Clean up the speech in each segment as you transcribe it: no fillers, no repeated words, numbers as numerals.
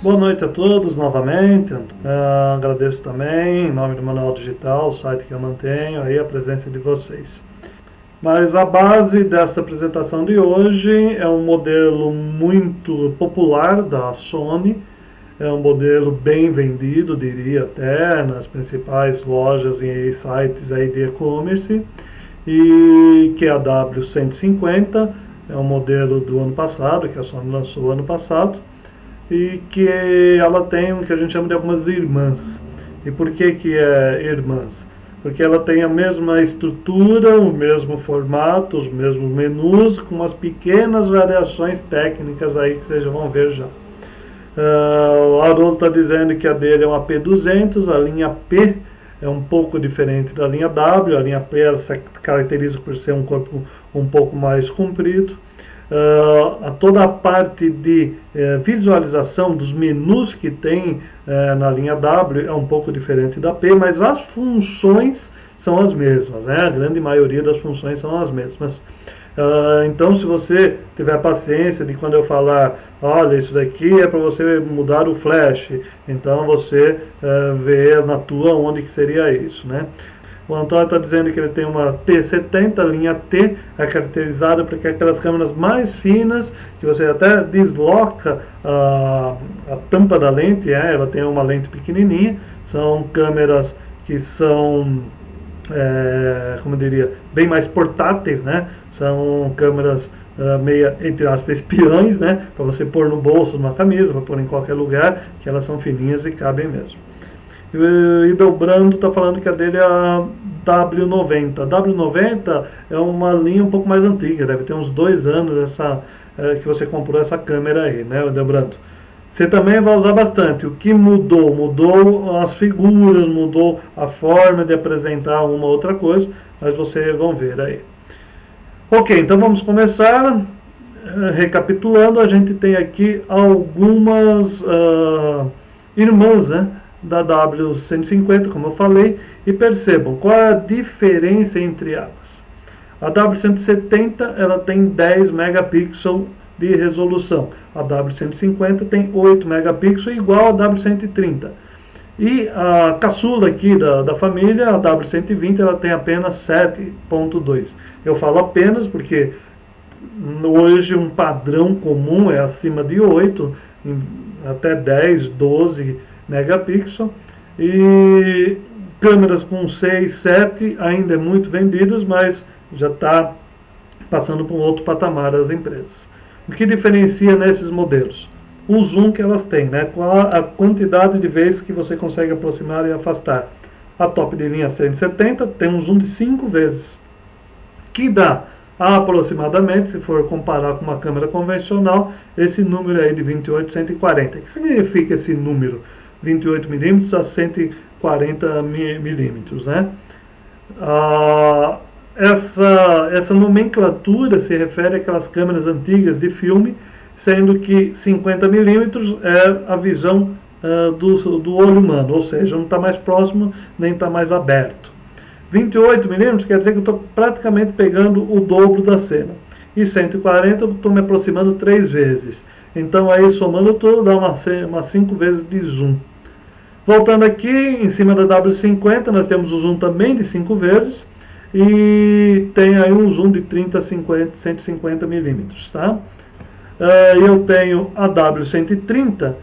Boa noite a todos novamente. Agradeço também, em nome do Manual Digital, o site que eu mantenho, aí a presença de vocês. Mas a base dessa apresentação de hoje é um modelo muito popular da Sony, é um modelo bem vendido, diria até, nas principais lojas e sites aí de e-commerce, e que é a W150, é um modelo do ano passado, que a Sony lançou ano passado, e que ela tem o que a gente chama de algumas irmãs. E por que é irmãs? Porque ela tem a mesma estrutura, o mesmo formato, os mesmos menus, com umas pequenas variações técnicas aí que vocês vão ver já. O Haroldo está dizendo que a dele é uma P200, a linha P é um pouco diferente da linha W, a linha P ela se caracteriza por ser um corpo um pouco mais comprido. Toda a parte de visualização dos menus que tem na linha W é um pouco diferente da P, mas as funções são as mesmas, né? A grande maioria das funções são as mesmas. Então, se você tiver paciência de quando eu falar, olha, isso daqui é para você mudar o flash, então você vê na tua onde que seria isso, né? O Antônio está dizendo que ele tem uma T70, linha T, é caracterizada por aquelas câmeras mais finas, que você até desloca a tampa da lente, ela tem uma lente pequenininha, são câmeras que são, como eu diria, bem mais portáteis, né? São câmeras meia, entre aspas, espiões, né? Para você pôr no bolso, numa camisa, para pôr em qualquer lugar, que elas são fininhas e cabem mesmo. E o Ibelbrando está falando que a dele é a W90. A W90 é uma linha um pouco mais antiga, deve ter uns 2 anos que você comprou essa câmera aí, né, Ibelbrando? Você também vai usar bastante. O que mudou? Mudou as figuras, mudou a forma de apresentar uma outra coisa, mas vocês vão ver aí. Ok, então vamos começar. Recapitulando, a gente tem aqui algumas irmãs, né, da W150, como eu falei, e percebam qual é a diferença entre elas. A W170 ela tem 10 megapixels de resolução, a W150 tem 8 megapixels, igual a W130. E a caçula aqui da família, a W120, ela tem apenas 7.2. Eu falo apenas porque hoje um padrão comum é acima de 8, até 10, 12 megapixels, e câmeras com 6, 7 ainda é muito vendidas, mas já está passando para um outro patamar as empresas. O que diferencia nesses modelos? O zoom que elas têm, né? Qual a quantidade de vezes que você consegue aproximar e afastar. A top de linha 170 tem um zoom de 5 vezes, que dá aproximadamente, se for comparar com uma câmera convencional, esse número aí de 28, 140. O que significa esse número? 28 milímetros a 140 milímetros, né? Essa nomenclatura se refere àquelas câmeras antigas de filme, sendo que 50 milímetros é a visão do olho humano, ou seja, não está mais próximo nem está mais aberto. 28 milímetros quer dizer que eu estou praticamente pegando o dobro da cena. E 140 eu estou me aproximando 3 vezes. Então aí somando tudo dá umas 5 vezes de zoom. Voltando aqui, em cima da W50 nós temos o zoom também de 5 vezes. E tem aí um zoom de 30 a 150 milímetros. Tá? Eu tenho a W130,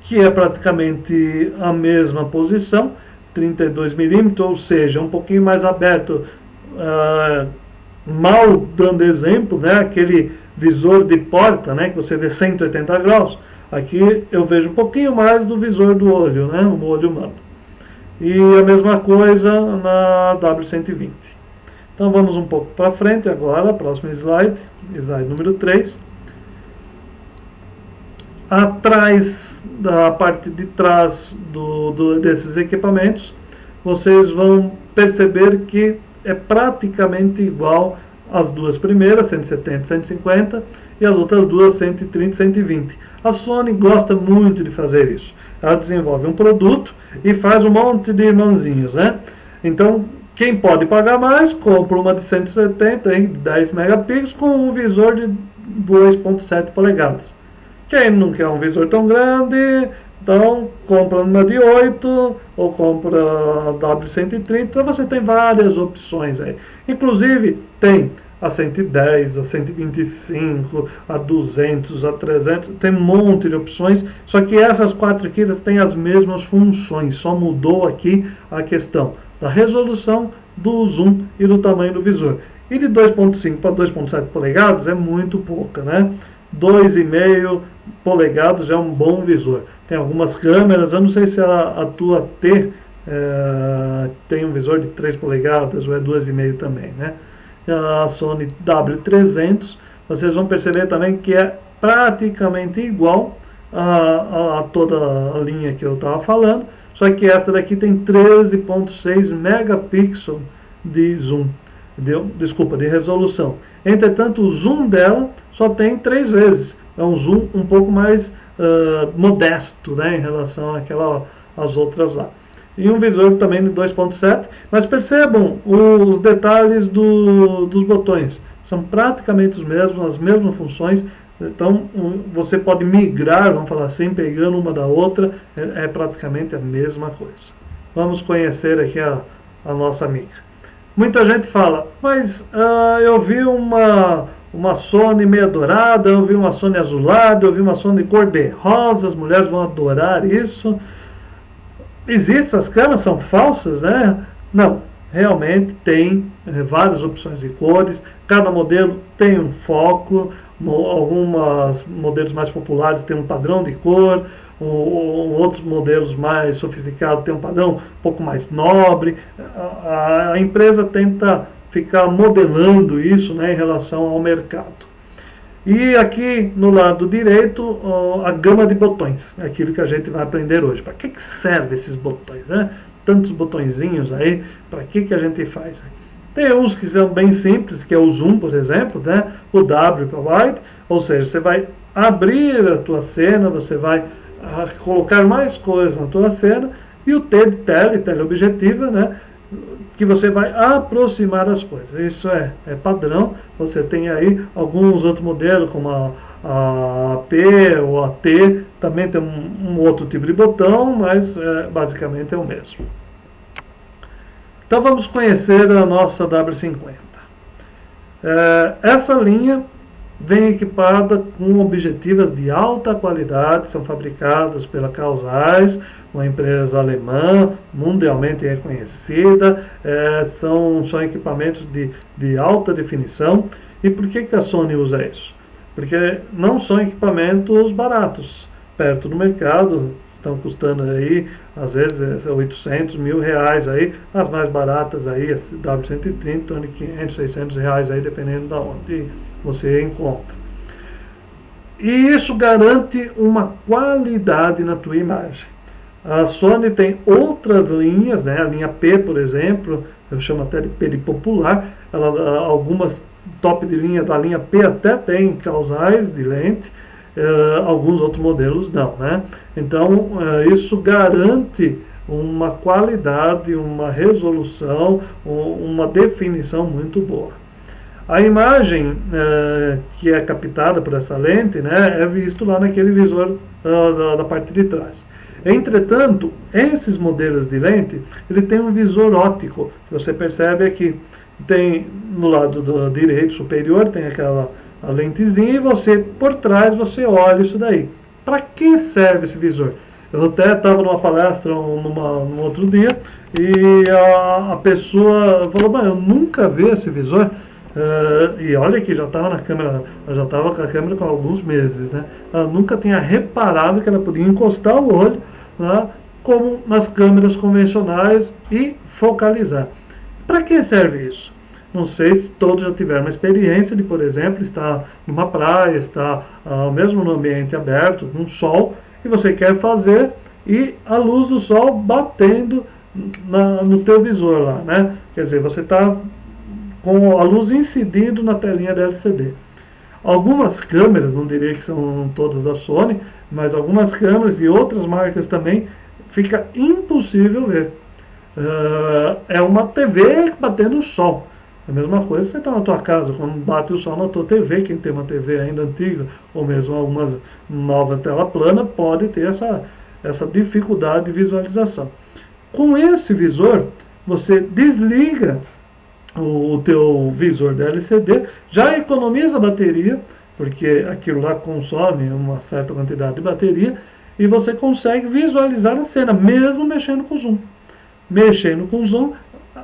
que é praticamente a mesma posição, 32 milímetros, ou seja, um pouquinho mais aberto, mal dando exemplo, né, aquele visor de porta, né, que você vê 180 graus, aqui eu vejo um pouquinho mais do visor do olho, né, o olho humano. E a mesma coisa na W120. Então vamos um pouco para frente agora, próximo slide, slide número 3. Atrás da parte de trás desses equipamentos, vocês vão perceber que é praticamente igual às duas primeiras, 170 e 150, e as outras duas, 130 e 120. A Sony gosta muito de fazer isso. Ela desenvolve um produto e faz um monte de irmãozinhos, né? Então, quem pode pagar mais, compra uma de 170, 10 megapixels, com um visor de 2.7 polegadas. Quem não quer um visor tão grande, então compra uma de 8 ou compra a W130, você tem várias opções aí. Inclusive tem a 110, a 125, a 200, a 300, tem um monte de opções, só que essas 4 aqui têm as mesmas funções, só mudou aqui a questão da resolução, do zoom e do tamanho do visor. E de 2.5 para 2.7 polegadas é muito pouca, né? 2,5 polegadas é um bom visor. Tem algumas câmeras, eu não sei se a tua T tem um visor de 3 polegadas ou é 2,5 também, né? A Sony W300, vocês vão perceber também que é praticamente igual a toda a linha que eu estava falando, só que essa daqui tem 13.6 megapixels de zoom, de resolução. Entretanto, o zoom dela só tem 3 vezes. É um zoom um pouco mais modesto, né, em relação às outras lá. E um visor também de 2.7, mas percebam os detalhes dos botões. São praticamente os mesmos, as mesmas funções. Então, você pode migrar, vamos falar assim, pegando uma da outra, é praticamente a mesma coisa. Vamos conhecer aqui a nossa amiga. Muita gente fala, mas eu vi uma Sony meio dourada, eu vi uma Sony azulada, eu vi uma Sony cor de rosa, as mulheres vão adorar isso. Existem, as câmeras são falsas, né? Não, realmente tem várias opções de cores, cada modelo tem um foco, alguns modelos mais populares têm um padrão de cor, outros modelos mais sofisticados têm um padrão um pouco mais nobre. A empresa tenta ficar modelando isso, né, em relação ao mercado. E aqui no lado direito, a gama de botões, é aquilo que a gente vai aprender hoje. Para que servem esses botões, né? Tantos botõezinhos aí, para que a gente faz? Tem uns que são bem simples, que é o zoom, por exemplo, né? O W para wide, ou seja, você vai abrir a tua cena, você vai colocar mais coisas na tua cena, e o T de teleobjetiva, né? Que você vai aproximar as coisas. Isso é padrão. Você tem aí alguns outros modelos, como a P ou a T, também tem um outro tipo de botão, mas basicamente é o mesmo. Então vamos conhecer a nossa W50. Essa linha vem equipada com objetivas de alta qualidade, são fabricadas pela Carl Zeiss, uma empresa alemã, mundialmente reconhecida, são equipamentos de alta definição. E por que a Sony usa isso? Porque não são equipamentos baratos, perto do mercado, estão custando aí, às vezes, 800, R$1.000 aí, as mais baratas aí, a W130, em torno de 500, R$600 aí, dependendo de onde você encontra. E isso garante uma qualidade na tua imagem. A Sony tem outras linhas, né? A linha P, por exemplo, eu chamo até de P de popular, algumas top de linha da linha P até tem Carl Zeiss de lente, alguns outros modelos não, né? Então, isso garante uma qualidade, uma resolução, uma definição muito boa. A imagem que é captada por essa lente, né, é visto lá naquele visor da parte de trás. Entretanto, esses modelos de lente, ele tem um visor óptico. Você percebe aqui, tem no lado do direito superior, tem aquela lentezinha, e você, por trás, você olha isso daí. Para que serve esse visor? Eu até estava numa palestra num outro dia, e a pessoa falou, eu nunca vi esse visor. E olha que já estava na câmera, já estava com a câmera com alguns meses, né? Ela nunca tinha reparado que ela podia encostar o olho, né, como nas câmeras convencionais, e focalizar. Para que serve isso? Não sei se todos já tiveram uma experiência de, por exemplo, estar numa praia, estar mesmo no ambiente aberto, com sol, e você quer fazer, e a luz do sol batendo no teu visor lá, né? Quer dizer, você está com a luz incidindo na telinha da LCD. Algumas câmeras, não diria que são todas da Sony, mas algumas câmeras e outras marcas também, fica impossível ver. É uma TV batendo o sol. A mesma coisa você está na tua casa, quando bate o sol na tua TV, quem tem uma TV ainda antiga, ou mesmo alguma nova tela plana, pode ter essa dificuldade de visualização. Com esse visor, você desliga o teu visor da LCD, já economiza bateria, porque aquilo lá consome uma certa quantidade de bateria, e você consegue visualizar a cena, mesmo mexendo com o zoom. Mexendo com o zoom,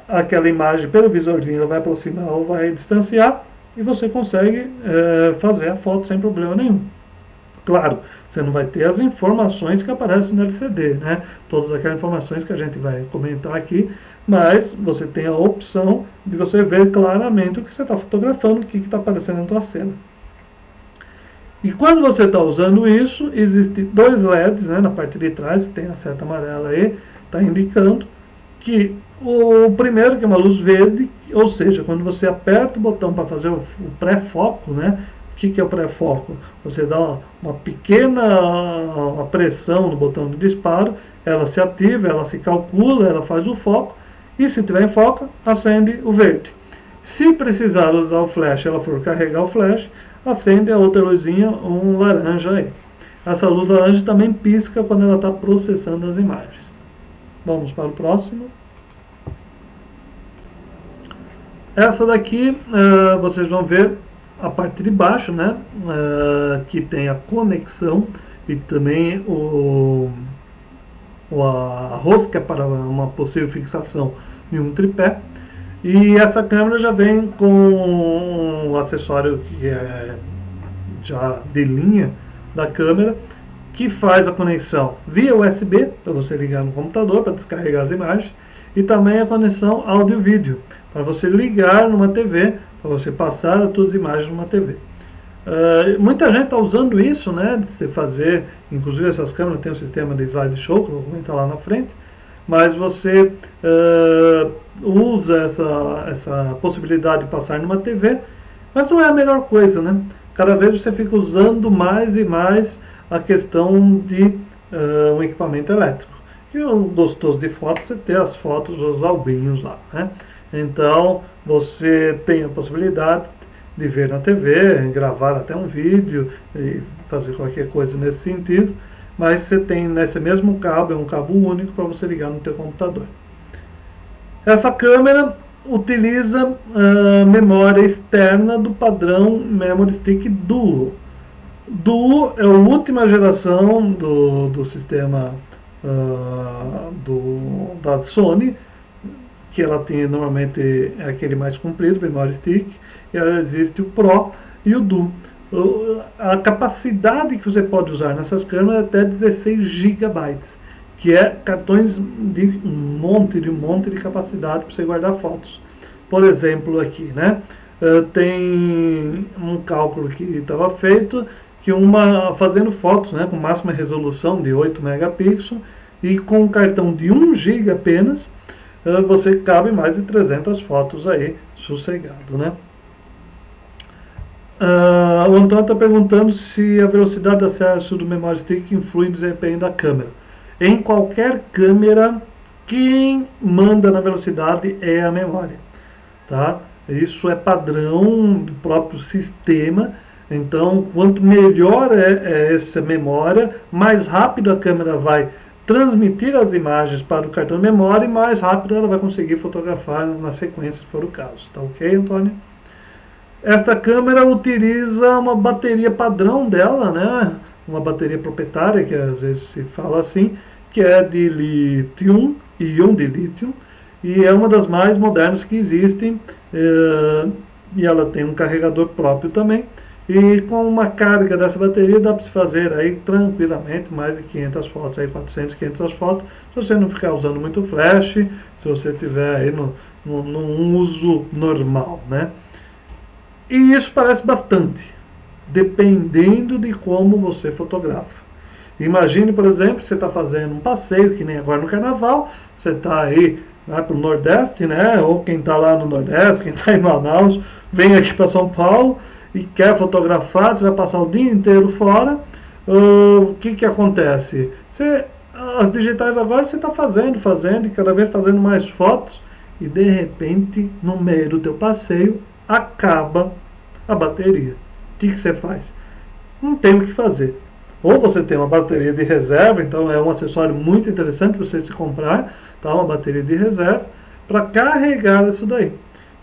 aquela imagem pelo visorzinho ela vai aproximar ou vai distanciar, e você consegue fazer a foto sem problema nenhum. Claro, você não vai ter as informações que aparecem no LCD, né? Todas aquelas informações que a gente vai comentar aqui, mas você tem a opção de você ver claramente o que você está fotografando, o que está aparecendo na tua cena. E quando você está usando isso, existem dois LEDs, né, na parte de trás, tem a seta amarela aí, está indicando que o primeiro, que é uma luz verde, ou seja, quando você aperta o botão para fazer o pré-foco, né? O que é o pré-foco? Você dá uma pequena pressão no botão de disparo, ela se ativa, ela se calcula, ela faz o foco, e se tiver em foco, acende o verde. Se precisar usar o flash, ela for carregar o flash, acende a outra luzinha, um laranja aí. Essa luz laranja também pisca quando ela está processando as imagens. Vamos para o próximo. Essa daqui, vocês vão ver a parte de baixo, né, que tem a conexão e também a rosca para uma possível fixação em um tripé. E essa câmera já vem com um acessório que é já de linha da câmera, que faz a conexão via USB, para você ligar no computador, para descarregar as imagens, e também a conexão áudio-vídeo, para você ligar numa TV, para você passar as suas imagens numa TV. Muita gente está usando isso, né, de você fazer, inclusive essas câmeras têm um sistema de slideshow, que eu vou comentar lá na frente, mas você usa essa possibilidade de passar numa TV, mas não é a melhor coisa, né? Cada vez você fica usando mais e mais a questão de um equipamento elétrico. E o gostoso de foto é você ter as fotos dos albinhos lá, né? Então, você tem a possibilidade de ver na TV, gravar até um vídeo e fazer qualquer coisa nesse sentido, mas você tem nesse mesmo cabo, é um cabo único para você ligar no teu computador. Essa câmera utiliza memória externa do padrão Memory Stick Duo. Duo é a última geração do sistema da Sony, que ela tem normalmente aquele mais comprido, Memory Stick, e existe o Pro e o Duo. A capacidade que você pode usar nessas câmeras é até 16 GB, que é cartões de um monte de capacidade para você guardar fotos. Por exemplo, aqui, né, tem um cálculo que estava feito, que fazendo fotos, né, com máxima resolução de 8 megapixels, e com um cartão de 1 GB apenas, você cabe mais de 300 fotos aí, sossegado, né? O Antônio está perguntando se a velocidade de acesso do Memory Stick influi no desempenho da câmera. Em qualquer câmera, quem manda na velocidade é a memória, tá? Isso é padrão do próprio sistema. Então, quanto melhor é essa memória, mais rápido a câmera vai transmitir as imagens para o cartão de memória e mais rápido ela vai conseguir fotografar na sequência, se for o caso. Tá ok, Antônio? Esta câmera utiliza uma bateria padrão dela, né? Uma bateria proprietária, que às vezes se fala assim, que é de lítio, íon de lítio, e é uma das mais modernas que existem, e ela tem um carregador próprio também, e com uma carga dessa bateria dá para se fazer aí tranquilamente mais de 500 fotos, aí 400, 500 fotos, se você não ficar usando muito flash, se você estiver aí num uso normal, né? E isso parece bastante, dependendo de como você fotografa. Imagine, por exemplo, você está fazendo um passeio, que nem agora no carnaval, você está aí lá para o Nordeste, né? Ou quem está lá no Nordeste, quem está em Manaus, vem aqui para São Paulo e quer fotografar, você vai passar o dia inteiro fora. O que acontece? As digitais agora você está fazendo, e cada vez fazendo mais fotos, e de repente, no meio do teu passeio, acaba a bateria. O que você faz? Não tem o que fazer. Ou você tem uma bateria de reserva, então é um acessório muito interessante você se comprar, tá? Uma bateria de reserva, para carregar isso daí.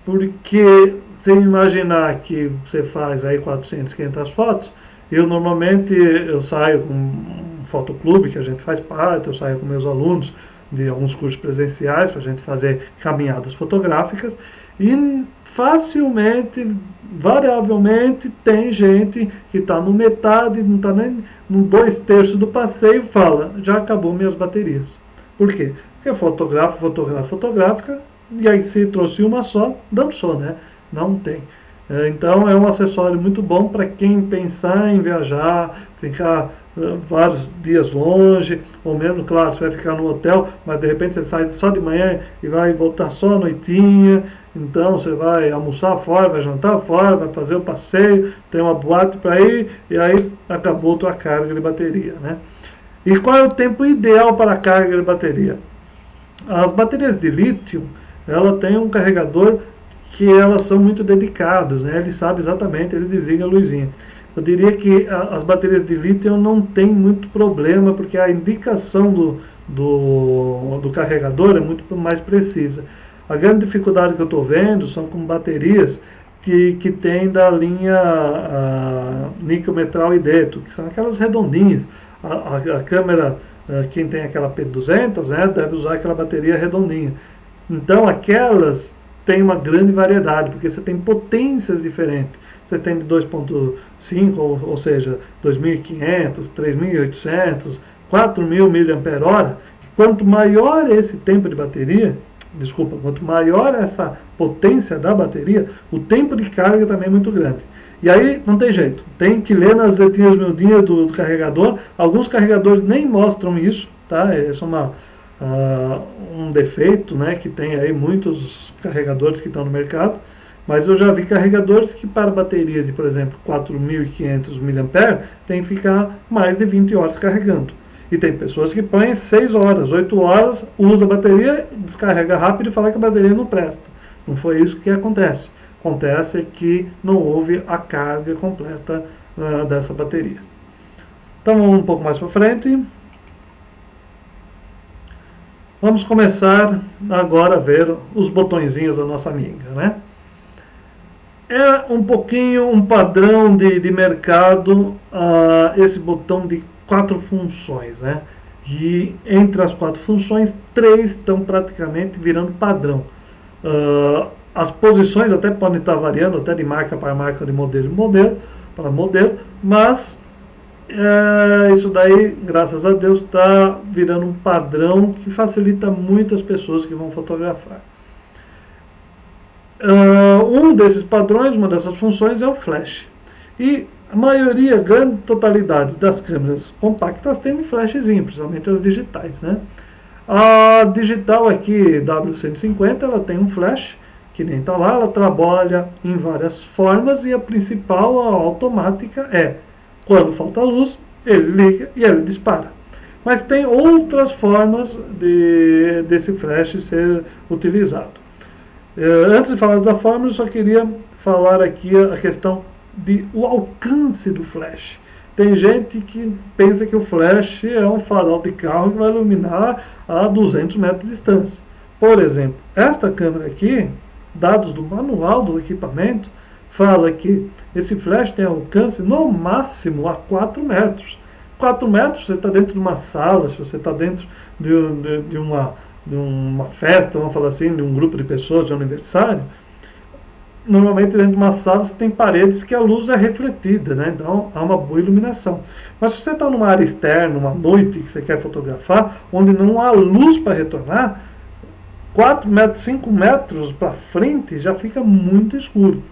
Porque se imaginar que você faz aí 400, 500 fotos, normalmente eu saio com um fotoclube que a gente faz parte, eu saio com meus alunos de alguns cursos presenciais para a gente fazer caminhadas fotográficas e facilmente, variavelmente, tem gente que está no metade, não está nem no 2/3 do passeio e fala, já acabou minhas baterias. Por quê? Porque fotográfica, e aí se trouxe uma só, dançou, né? Não tem. Então é um acessório muito bom para quem pensar em viajar, ficar vários dias longe, ou mesmo, claro, você vai ficar no hotel, mas de repente você sai só de manhã e vai voltar só à noitinha, então você vai almoçar fora, vai jantar fora, vai fazer o passeio, tem uma boate para ir, e aí acabou a tua carga de bateria, né? E qual é o tempo ideal para a carga de bateria? As baterias de lítio, ela tem um carregador que elas são muito dedicadas, né? Ele sabe exatamente, ele desliga a luzinha. Eu diria que as baterias de lítio não tem muito problema, porque a indicação do carregador é muito mais precisa. A grande dificuldade que eu estou vendo são com baterias que tem da linha níquel metal idêntico, que são aquelas redondinhas. A câmera, quem tem aquela P200, né, deve usar aquela bateria redondinha. Então aquelas tem uma grande variedade, porque você tem potências diferentes. Você tem de 2.5, ou seja, 2.500, 3.800, 4.000 mAh. Quanto maior esse tempo de bateria, quanto maior essa potência da bateria, o tempo de carga também é muito grande. E aí não tem jeito, tem que ler nas letrinhas miudinhas do carregador. Alguns carregadores nem mostram isso, tá? Isso é um defeito, né, que tem aí muitos carregadores que estão no mercado, mas eu já vi carregadores que para bateria de, por exemplo, 4.500 mAh tem que ficar mais de 20 horas carregando. E tem pessoas que põem 6 horas, 8 horas, usa a bateria, descarrega rápido e fala que a bateria não presta. Não foi isso que acontece. Acontece que não houve a carga completa dessa bateria. Então vamos um pouco mais para frente. Vamos começar agora a ver os botõezinhos da nossa amiga, né? É um pouquinho um padrão de mercado esse botão de 4 funções, né? E entre as 4 funções, 3 estão praticamente virando padrão. As posições até podem estar variando, até de marca para marca, de modelo para modelo, mas isso daí, graças a Deus, está virando um padrão que facilita muitas pessoas que vão fotografar. Um desses padrões, uma dessas funções é o flash. E a maioria, a grande totalidade das câmeras compactas tem um flashzinho, principalmente as digitais, né? A digital aqui, W150, ela tem um flash, que nem está lá, ela trabalha em várias formas e a principal, a automática, quando falta luz, ele liga e ele dispara. Mas tem outras formas desse flash ser utilizado. Antes de falar da fórmula, eu só queria falar aqui a questão do alcance do flash. Tem gente que pensa que o flash é um farol de carro que vai iluminar a 200 metros de distância. Por exemplo, esta câmera aqui, dados do manual do equipamento, fala que esse flash tem alcance no máximo a 4 metros. 4 metros, você está dentro de uma sala, se você está dentro de uma festa, vamos falar assim, de um grupo de pessoas de aniversário, normalmente dentro de uma sala você tem paredes que a luz é refletida, né? Então há uma boa iluminação. Mas se você está numa área externa, uma noite que você quer fotografar, onde não há luz para retornar, 4 metros, 5 metros para frente já fica muito escuro.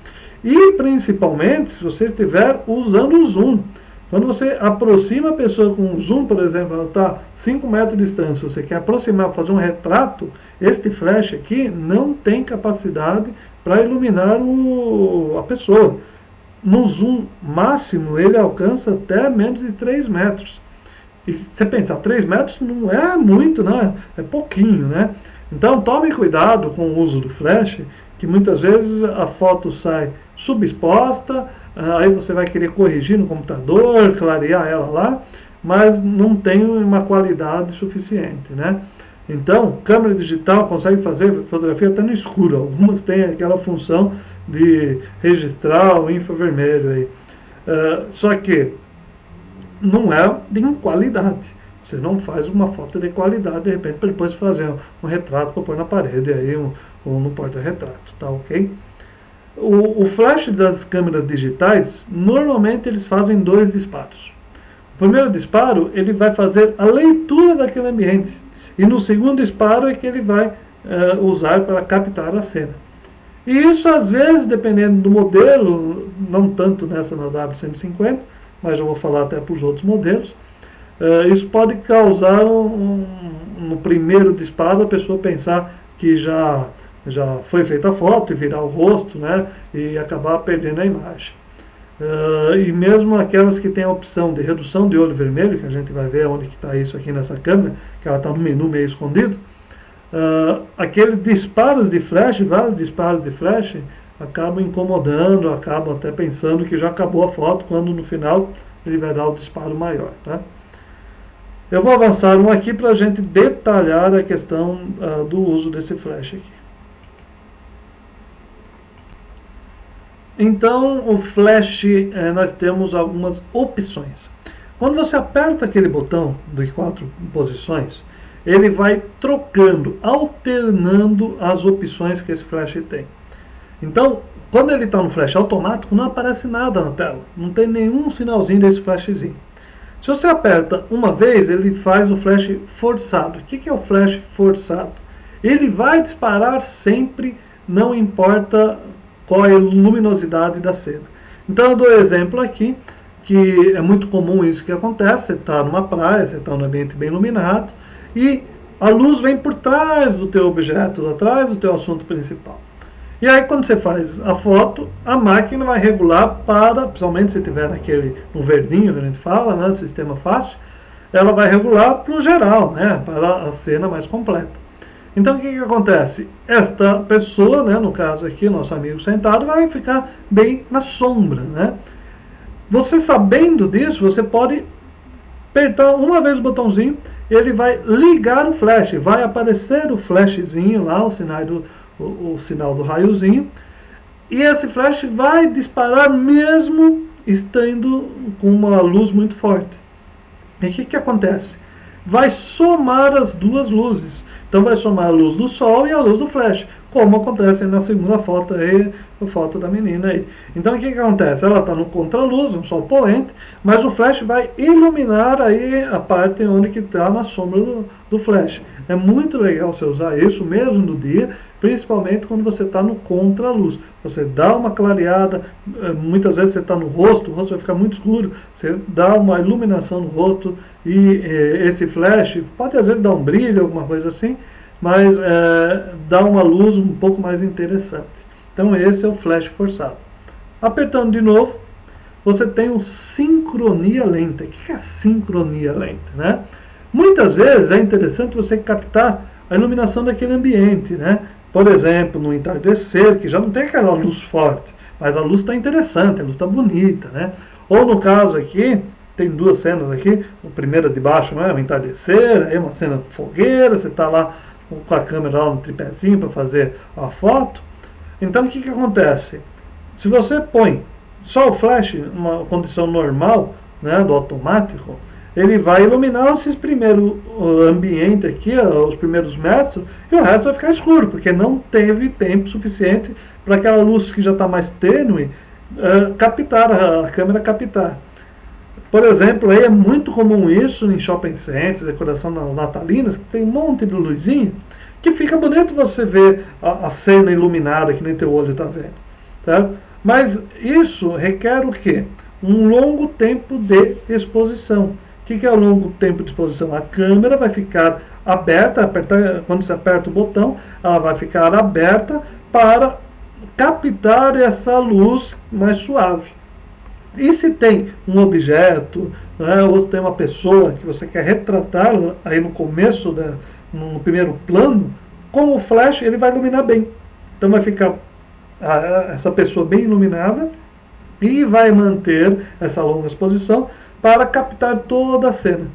E principalmente se você estiver usando o zoom. Quando você aproxima a pessoa com um zoom, por exemplo, ela está 5 metros de distância, você quer aproximar, fazer um retrato, este flash aqui não tem capacidade para iluminar a pessoa. No zoom máximo, ele alcança até menos de 3 metros. E você pensar, 3 metros não é muito, né? É pouquinho, né? Então tome cuidado com o uso do flash, que muitas vezes a foto sai subexposta, aí você vai querer corrigir no computador, clarear ela lá, mas não tem uma qualidade suficiente, né? Então, câmera digital consegue fazer fotografia até no escuro. Algumas têm aquela função de registrar o infravermelho aí. Só que não é de qualidade. Você não faz uma foto de qualidade, de repente, para depois fazer um retrato para pôr na parede, aí, ou no porta-retrato, tá ok? O flash das câmeras digitais, normalmente eles fazem 2 disparos. O primeiro disparo, ele vai fazer a leitura daquele ambiente. E no segundo disparo é que ele vai usar para captar a cena. E isso, às vezes, dependendo do modelo, não tanto nessa na W150, mas eu vou falar até para os outros modelos, isso pode causar, no primeiro disparo, a pessoa pensar que já foi feita a foto e virar o rosto, né, e acabar perdendo a imagem. E mesmo aquelas que têm a opção de redução de olho vermelho, que a gente vai ver onde está isso aqui nessa câmera, que ela está no menu meio escondido, aqueles disparos de flash, vários disparos de flash, acabam incomodando, acabam até pensando que já acabou a foto, quando no final ele vai dar o disparo maior, tá? Eu vou avançar um aqui para a gente detalhar a questão do uso desse flash aqui. Então, o flash, nós temos algumas opções. Quando você aperta aquele botão de 4 posições, ele vai trocando, alternando as opções que esse flash tem. Então, quando ele está no flash automático, não aparece nada na tela. Não tem nenhum sinalzinho desse flashzinho. Se você aperta uma vez, ele faz o flash forçado. O que é o flash forçado? Ele vai disparar sempre, não importa qual é a luminosidade da cena. Então eu dou exemplo aqui, que é muito comum isso que acontece. Você está numa praia, você está num ambiente bem iluminado, e a luz vem por trás do teu objeto, atrás do teu assunto principal. E aí quando você faz a foto, a máquina vai regular para, principalmente se tiver no verdinho que a gente fala, né, sistema fácil, ela vai regular para o geral, né, para a cena mais completa. Então o que acontece? Esta pessoa, né, no caso aqui, nosso amigo sentado, vai ficar bem na sombra, né? Você sabendo disso, você pode apertar uma vez o botãozinho, ele vai ligar o flash, vai aparecer o flashzinho lá, o sinal do raiozinho, e esse flash vai disparar mesmo estando com uma luz muito forte. E o que acontece? Vai somar as duas luzes. Então vai somar a luz do sol e a luz do flash, como acontece na segunda foto aí, a foto da menina aí. Então o que acontece? Ela está no contraluz, um sol poente, mas o flash vai iluminar aí a parte onde que está na sombra do flash. É muito legal você usar isso mesmo no dia, principalmente quando você está no contraluz. Você dá uma clareada, muitas vezes você está no rosto, o rosto vai ficar muito escuro, você dá uma iluminação no rosto, e esse flash pode às vezes dar um brilho, alguma coisa assim, mas dá uma luz um pouco mais interessante. Então esse é o flash forçado. Apertando de novo, você tem o sincronia lenta. O que é sincronia lenta, né? Muitas vezes é interessante você captar a iluminação daquele ambiente, né? Por exemplo, no entardecer, que já não tem aquela luz forte, mas a luz está interessante, a luz está bonita, né? Ou no caso aqui, tem duas cenas aqui, a primeira de baixo, não é? O entardecer, aí uma cena de fogueira, você está lá com a câmera lá no tripézinho para fazer a foto. Então o que acontece? Se você põe só o flash numa condição normal, né, do automático, ele vai iluminar esses primeiros ambientes aqui, os primeiros metros, e o resto vai ficar escuro, porque não teve tempo suficiente para aquela luz que já está mais tênue captar, a câmera captar. Por exemplo, aí é muito comum isso em shopping centers, decoração natalina, que tem um monte de luzinha, que fica bonito você ver a cena iluminada que nem teu olho está vendo. Tá? Mas isso requer o quê? Um longo tempo de exposição. O que é o longo tempo de exposição? A câmera vai ficar aberta, quando você aperta o botão, ela vai ficar aberta para captar essa luz mais suave. E se tem um objeto, né, ou tem uma pessoa que você quer retratar aí no começo, no primeiro plano, com o flash ele vai iluminar bem. Então vai ficar essa pessoa bem iluminada e vai manter essa longa exposição para captar toda a cena.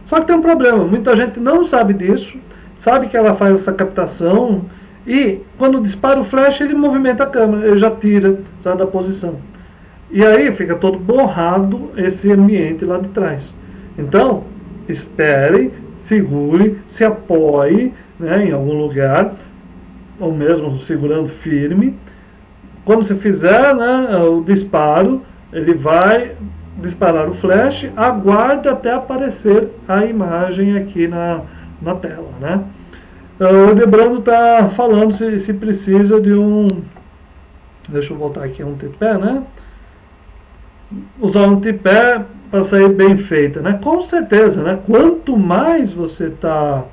Só que tem um problema, muita gente não sabe disso, sabe que ela faz essa captação e quando dispara o flash ele movimenta a câmera, ele já tira, sai da posição. E aí fica todo borrado esse ambiente lá de trás. Então, espere, segure, se apoie, né, em algum lugar, ou mesmo segurando firme. Quando você fizer, né, o disparo, ele vai disparar o flash, aguarde até aparecer a imagem aqui na tela, né? O Edebrando está falando se precisa de um... Deixa eu voltar aqui a um tripé, né? Usar um tripé para sair bem feita, né? Com certeza, né? Quanto mais você está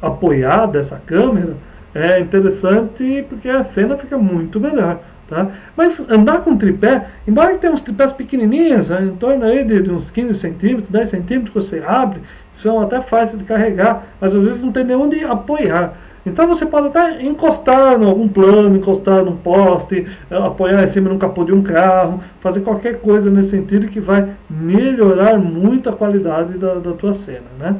apoiado essa câmera, é interessante porque a cena fica muito melhor, tá? Mas andar com tripé, embora tenha uns tripés pequenininhos, né, em torno aí de uns 15 centímetros, 10 centímetros que você abre, são até fáceis de carregar, mas às vezes não tem nem onde apoiar. Então você pode até encostar em algum plano, encostar num poste, apoiar em cima de um capô de um carro, fazer qualquer coisa nesse sentido que vai melhorar muito a qualidade da tua cena, né?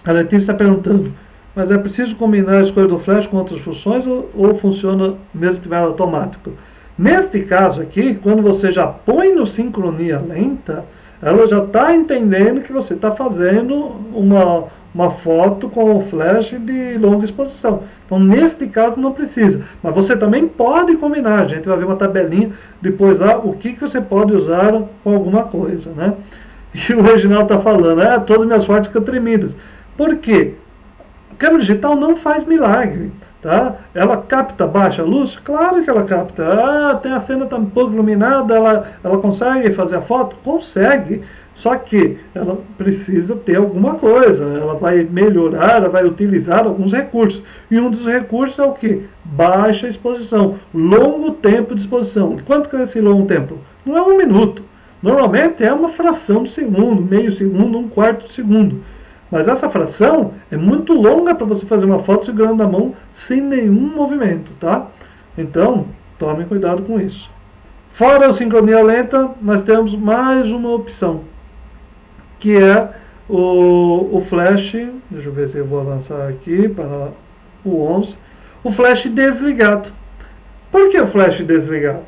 A Letícia está perguntando, mas é preciso combinar a escolha do flash com outras funções ou funciona mesmo que tiver automático? Neste caso aqui, quando você já põe no sincronia lenta, ela já está entendendo que você está fazendo uma foto com o flash de longa exposição. Então, neste caso, não precisa. Mas você também pode combinar. A gente vai ver uma tabelinha depois lá, o que você pode usar com alguma coisa, né? E o Reginaldo está falando, todas as minhas fotos ficam tremidas. Por quê? A câmera digital não faz milagre. Tá? Ela capta baixa luz? Claro que ela capta. Tem a cena tá um pouco iluminada, ela consegue fazer a foto? Consegue. Só que ela precisa ter alguma coisa. Ela vai melhorar, ela vai utilizar alguns recursos. E um dos recursos é o que? Baixa exposição. Longo tempo de exposição. Quanto que é esse longo tempo? Não é 1 minuto. Normalmente é uma fração de segundo, meio segundo, 1/4 de segundo. Mas essa fração é muito longa para você fazer uma foto segurando na mão sem nenhum movimento, tá? Então, tome cuidado com isso. Fora a sincronia lenta, nós temos mais uma opção, que é o flash, deixa eu ver se eu vou avançar aqui para o 11, o flash desligado. Por que o flash desligado?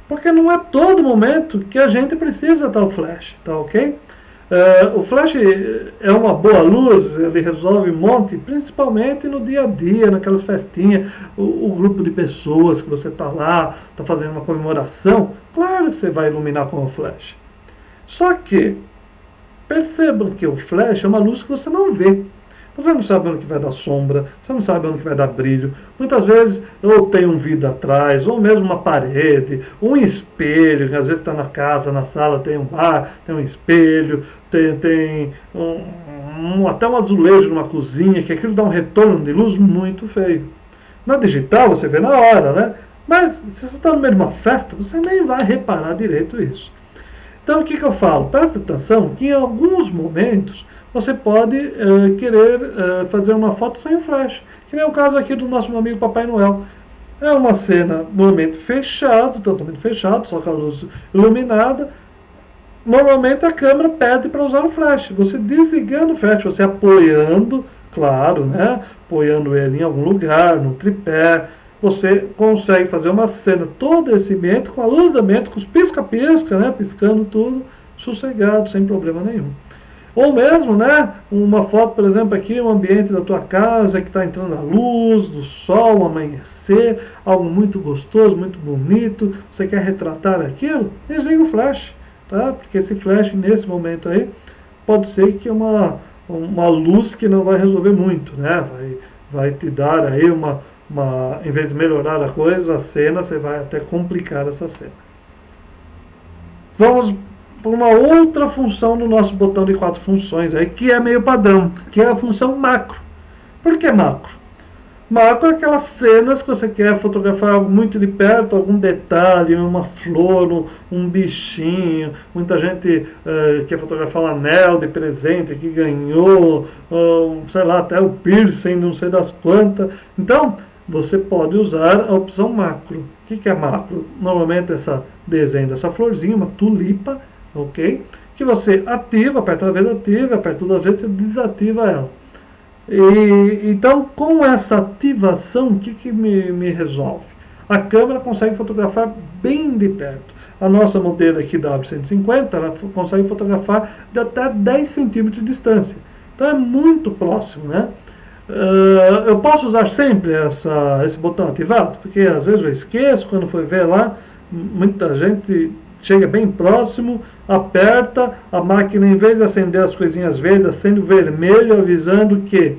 Porque não é todo momento que a gente precisa estar o flash, tá ok? O flash é uma boa luz, ele resolve um monte, principalmente no dia a dia, naquelas festinhas, o grupo de pessoas que você está lá, está fazendo uma comemoração, claro que você vai iluminar com o flash. Só que, percebam que o flash é uma luz que você não vê. Você não sabe onde que vai dar sombra, você não sabe onde que vai dar brilho. Muitas vezes, ou tem um vidro atrás, ou mesmo uma parede, um espelho, que às vezes está na casa, na sala, tem um bar, tem um espelho, tem até um azulejo numa cozinha, que aquilo dá um retorno de luz muito feio. Na digital, você vê na hora, né? Mas, se você está no meio de uma festa, você nem vai reparar direito isso. Então, o que eu falo? Presta atenção que em alguns momentos você pode querer fazer uma foto sem flash. Que nem o caso aqui do nosso amigo Papai Noel. É uma cena normalmente fechado, totalmente fechado, só com a luz iluminada. Normalmente a câmera pede para usar o flash. Você desligando o flash, você apoiando, claro, né? Apoiando ele em algum lugar, no tripé. Você consegue fazer uma cena todo esse ambiente, com a luz do ambiente, com os pisca-pisca, né? Piscando tudo, sossegado, sem problema nenhum. Ou mesmo, né, uma foto, por exemplo, aqui, um ambiente da tua casa que está entrando a luz, do sol, o amanhecer, algo muito gostoso, muito bonito, você quer retratar aquilo, desliga o flash, tá? Porque esse flash, nesse momento aí, pode ser que é uma luz que não vai resolver muito, né? Vai te dar aí em vez de melhorar a coisa, a cena, você vai até complicar essa cena. Vamos por uma outra função no nosso botão de 4 funções, aí, que é meio padrão, que é a função macro. Por que macro? Macro é aquelas cenas que você quer fotografar muito de perto, algum detalhe, uma flor, um bichinho. Muita gente quer fotografar um anel de presente que ganhou, sei lá, até o piercing, não sei das quantas. Então, você pode usar a opção macro. O que é macro? Normalmente essa desenho dessa florzinha, uma tulipa, ok? Que você ativa, aperta uma vez ativa, aperta duas vezes e desativa ela. Então, com essa ativação, o que me resolve? A câmera consegue fotografar bem de perto. A nossa monteira aqui da W150, ela consegue fotografar de até 10 centímetros de distância. Então é muito próximo, né? Eu posso usar sempre esse botão ativado? Porque às vezes eu esqueço, quando for ver lá, muita gente chega bem próximo, aperta, a máquina, em vez de acender as coisinhas verdes, acende o vermelho, avisando que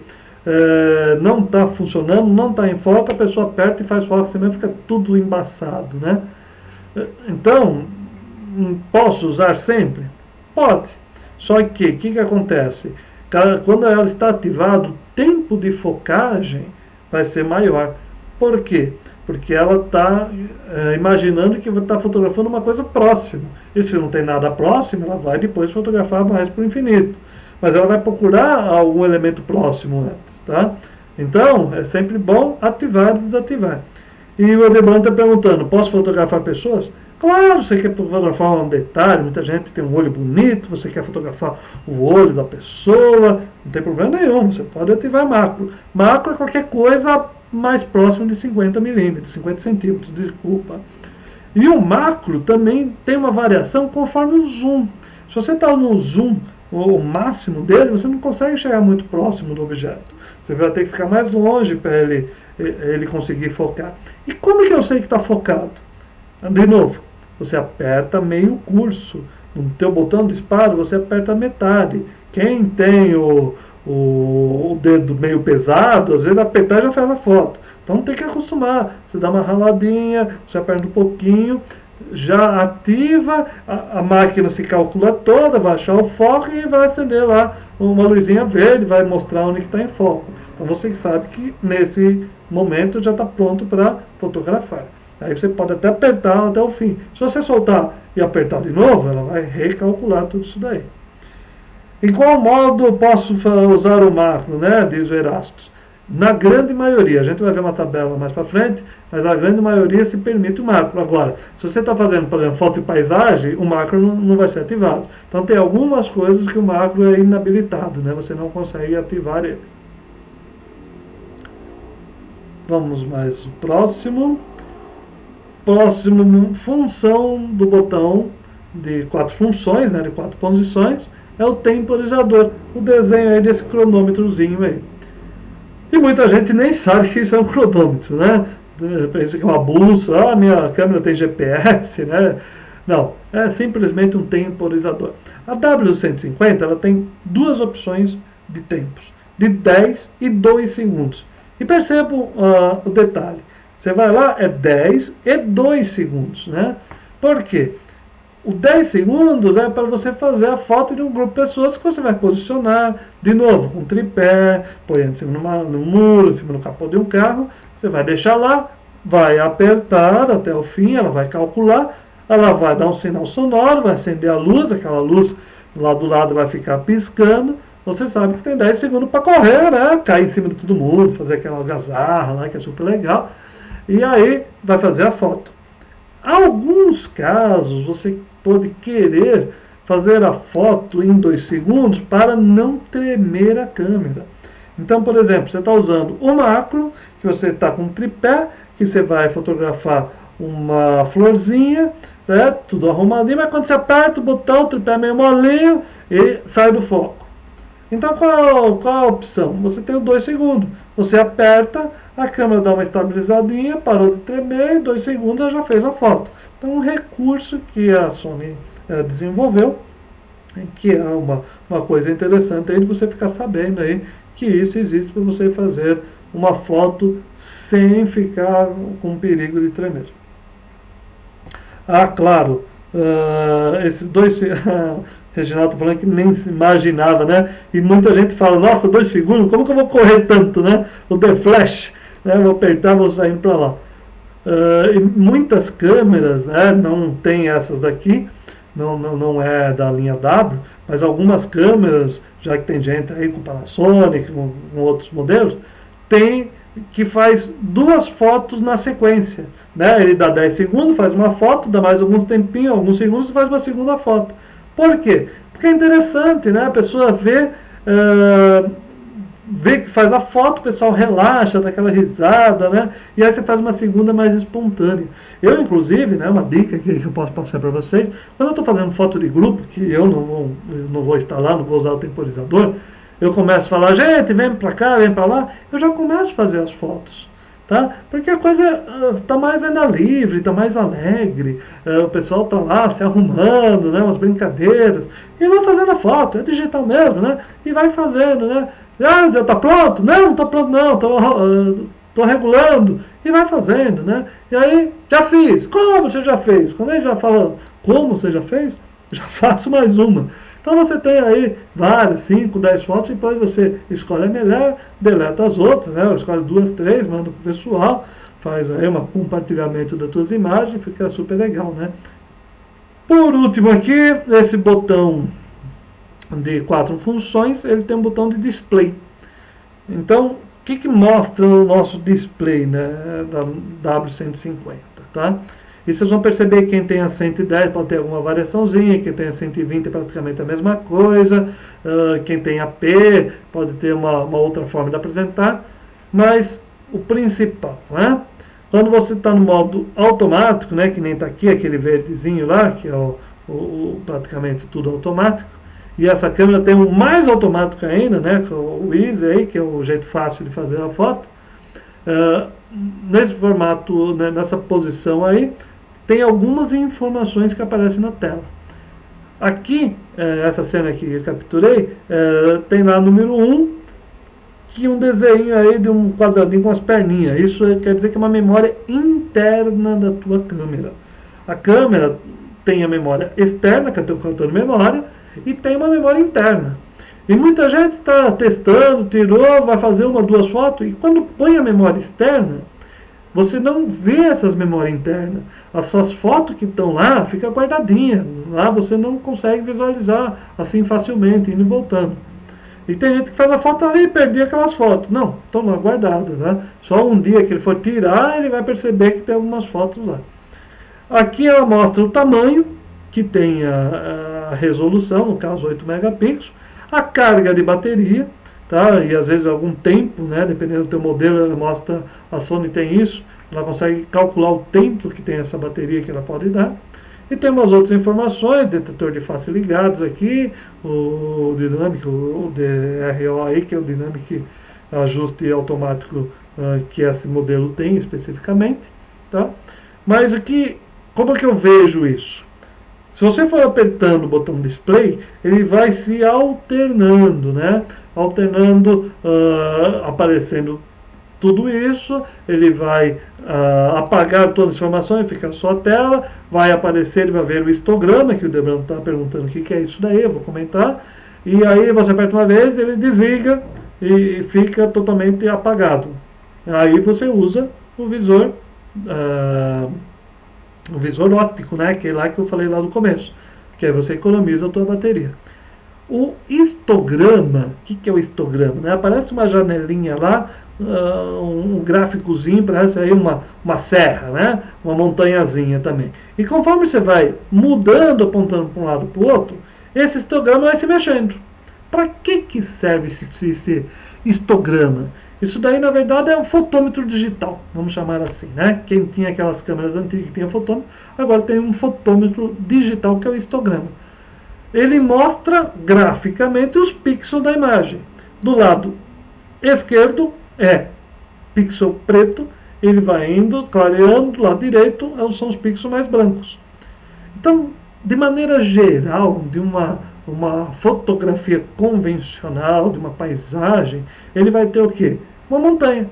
não está funcionando, não está em foco, a pessoa aperta e faz foco, senão fica tudo embaçado, né? Então, posso usar sempre? Pode. Só que, o que acontece? Quando ela está ativada, o tempo de focagem vai ser maior. Por quê? Porque ela está imaginando que está fotografando uma coisa próxima. E se não tem nada próximo, ela vai depois fotografar mais para o infinito. Mas ela vai procurar algum elemento próximo antes, tá? Então, é sempre bom ativar e desativar. E o Adeban está perguntando, posso fotografar pessoas? Claro, você quer fotografar um detalhe, muita gente tem um olho bonito, você quer fotografar o olho da pessoa, não tem problema nenhum, você pode ativar macro. Macro é qualquer coisa mais próximo de 50 milímetros, 50 centímetros, desculpa. E o macro também tem uma variação conforme o zoom. Se você está no zoom, o máximo dele, você não consegue chegar muito próximo do objeto. Você vai ter que ficar mais longe para ele conseguir focar. E como que eu sei que está focado? De novo, você aperta meio curso. No teu botão de disparo, você aperta metade. Quem tem o dedo meio pesado, às vezes apertar já faz a foto. Então tem que acostumar. Você dá uma raladinha, você aperta um pouquinho, já ativa, a máquina se calcula toda, vai achar o foco e vai acender lá uma luzinha verde, vai mostrar onde está em foco. Então você sabe que nesse momento já está pronto para fotografar. Aí você pode até apertar até o fim. Se você soltar e apertar de novo, ela vai recalcular tudo isso daí. Em qual modo eu posso usar o macro, né? Diz o Erasmus. Na grande maioria, a gente vai ver uma tabela mais para frente, mas a grande maioria se permite o macro. Agora, se você está fazendo, por exemplo, foto de paisagem, o macro não vai ser ativado. Então tem algumas coisas que o macro é inabilitado, né? Você não consegue ativar ele. Vamos mais próximo. Próximo, função do botão de 4 funções, né, de 4 posições, é o temporizador. O desenho aí desse cronômetrozinho aí. E muita gente nem sabe que isso é um cronômetro, né? Pensa que é uma bússola, minha câmera tem GPS, né? Não, é simplesmente um temporizador. A W150 ela tem duas opções de tempos, de 10 e 2 segundos. E percebam o detalhe. Você vai lá, é 10 e 2 segundos, né? Por quê? O 10 segundos é para você fazer a foto de um grupo de pessoas que você vai posicionar, de novo, com um tripé, põe em cima no muro, em cima do capô de um carro, você vai deixar lá, vai apertar até o fim, ela vai calcular, ela vai dar um sinal sonoro, vai acender a luz, aquela luz lá do lado vai ficar piscando, você sabe que tem 10 segundos para correr, né? Cair em cima de todo mundo, fazer aquela algazarra lá, que é super legal. E aí vai fazer a foto. Alguns casos você pode querer fazer a foto em 2 segundos para não tremer a câmera. Então, por exemplo, você está usando o macro, que você está com um tripé, que você vai fotografar uma florzinha, certo? Tudo arrumadinho, mas quando você aperta o botão, o tripé é meio molinho e sai do foco. Então, qual a opção? Você tem os 2 segundos. Você aperta, a câmera dá uma estabilizadinha, parou de tremer, em 2 segundos ela já fez a foto. Então, um recurso que a Sony desenvolveu, que é uma coisa interessante aí de você ficar sabendo aí que isso existe para você fazer uma foto sem ficar com perigo de tremer. Ah, claro, esses 2 Reginaldo falando que nem se imaginava, né? E muita gente fala, nossa, 2 segundos, como que eu vou correr tanto, né? O The Flash. né, vou apertar, vou saindo para lá. E muitas câmeras, né, não tem essas daqui, não é da linha W, mas algumas câmeras, já que tem gente aí com Panasonic, com outros modelos, tem que faz 2 fotos na sequência, né? Ele dá 10 segundos, faz uma foto, dá mais alguns tempinhos, alguns segundos, faz uma segunda foto. Por quê? Porque é interessante, né? A pessoa vê que faz a foto, o pessoal relaxa, dá aquela risada, né? E aí você faz uma segunda mais espontânea. Eu, inclusive, né, uma dica que eu posso passar para vocês, quando eu estou fazendo foto de grupo, que eu não vou instalar, não vou usar o temporizador, eu começo a falar, gente, vem para cá, vem para lá, eu já começo a fazer as fotos. Tá? Porque a coisa está mais ainda livre, está mais alegre, o pessoal está lá se arrumando, né, umas brincadeiras, e vai fazendo a foto, é digital mesmo, né? E vai fazendo, né? Ah, já está pronto? Não está pronto não, estou regulando, e vai fazendo, né? E aí, já fiz. Como você já fez? Quando ele já fala, como você já fez? Já faço mais uma. Então você tem aí várias, 5, 10 fotos, e depois você escolhe a melhor, deleta as outras, né? Escolhe 2, 3, manda para o pessoal, faz aí um compartilhamento das suas imagens, fica super legal, né? Por último aqui, esse botão de 4 funções, ele tem um botão de display. Então, o que mostra o nosso display, né, da W150, tá? E vocês vão perceber que quem tem a 110 pode ter alguma variaçãozinha, quem tem a 120 é praticamente a mesma coisa, quem tem a P pode ter uma outra forma de apresentar, mas o principal, né? Quando você está no modo automático, né, que nem está aqui, aquele verdezinho lá, que é praticamente tudo automático, e essa câmera tem um mais automático ainda, né, que é o Easy aí, que é o jeito fácil de fazer a foto. Nesse formato, né, nessa posição aí, tem algumas informações que aparecem na tela. Aqui, essa cena aqui que eu capturei, tem lá número 1, que um desenho aí de um quadradinho com as perninhas. Isso quer dizer que é uma memória interna da tua câmera. A câmera tem a memória externa, que é o teu cartão de memória, e tem uma memória interna. E muita gente está testando, tirou, vai fazer 1 ou 2 fotos, e quando põe a memória externa, você não vê essas memórias internas. As suas fotos que estão lá, ficam guardadinhas. Lá você não consegue visualizar assim facilmente, indo e voltando. E tem gente que faz a foto ali e perdia aquelas fotos. Não, estão lá guardadas, né? Só um dia que ele for tirar, ele vai perceber que tem algumas fotos lá. Aqui ela mostra o tamanho, que tem a resolução, no caso 8 megapixels, a carga de bateria, tá? E às vezes algum tempo, né? Dependendo do teu modelo, ela mostra, a Sony tem isso, ela consegue calcular o tempo que tem essa bateria que ela pode dar. E tem umas outras informações, detetor de face ligados aqui, o dinâmico, o DRO aí, que é o Dynamic Ajuste Automático que esse modelo tem especificamente, tá? Mas aqui, como é que eu vejo isso? Se você for apertando o botão display, ele vai se alternando, né? Alternando, aparecendo tudo isso, ele vai apagar todas as informações, fica só a tela, vai aparecer, ele vai ver o histograma, que o Debrano está perguntando o que é isso daí, eu vou comentar, e aí você aperta uma vez, ele desliga e fica totalmente apagado. Aí você usa o visor óptico, né, que é lá que eu falei lá no começo, que aí você economiza a tua bateria. O histograma, o que é o histograma? Né? Aparece uma janelinha lá, um gráficozinho, parece aí uma serra, né? Uma montanhazinha também. E conforme você vai mudando, apontando para um lado para o outro, esse histograma vai se mexendo. Para que serve esse histograma? Isso daí, na verdade, é um fotômetro digital, vamos chamar assim, né? Quem tinha aquelas câmeras antigas que tinha fotômetro, agora tem um fotômetro digital, que é o histograma. Ele mostra graficamente os pixels da imagem. Do lado esquerdo é pixel preto, ele vai indo, clareando, do lado direito são os pixels mais brancos. Então, de maneira geral, de uma fotografia convencional, de uma paisagem, ele vai ter o quê? Uma montanha.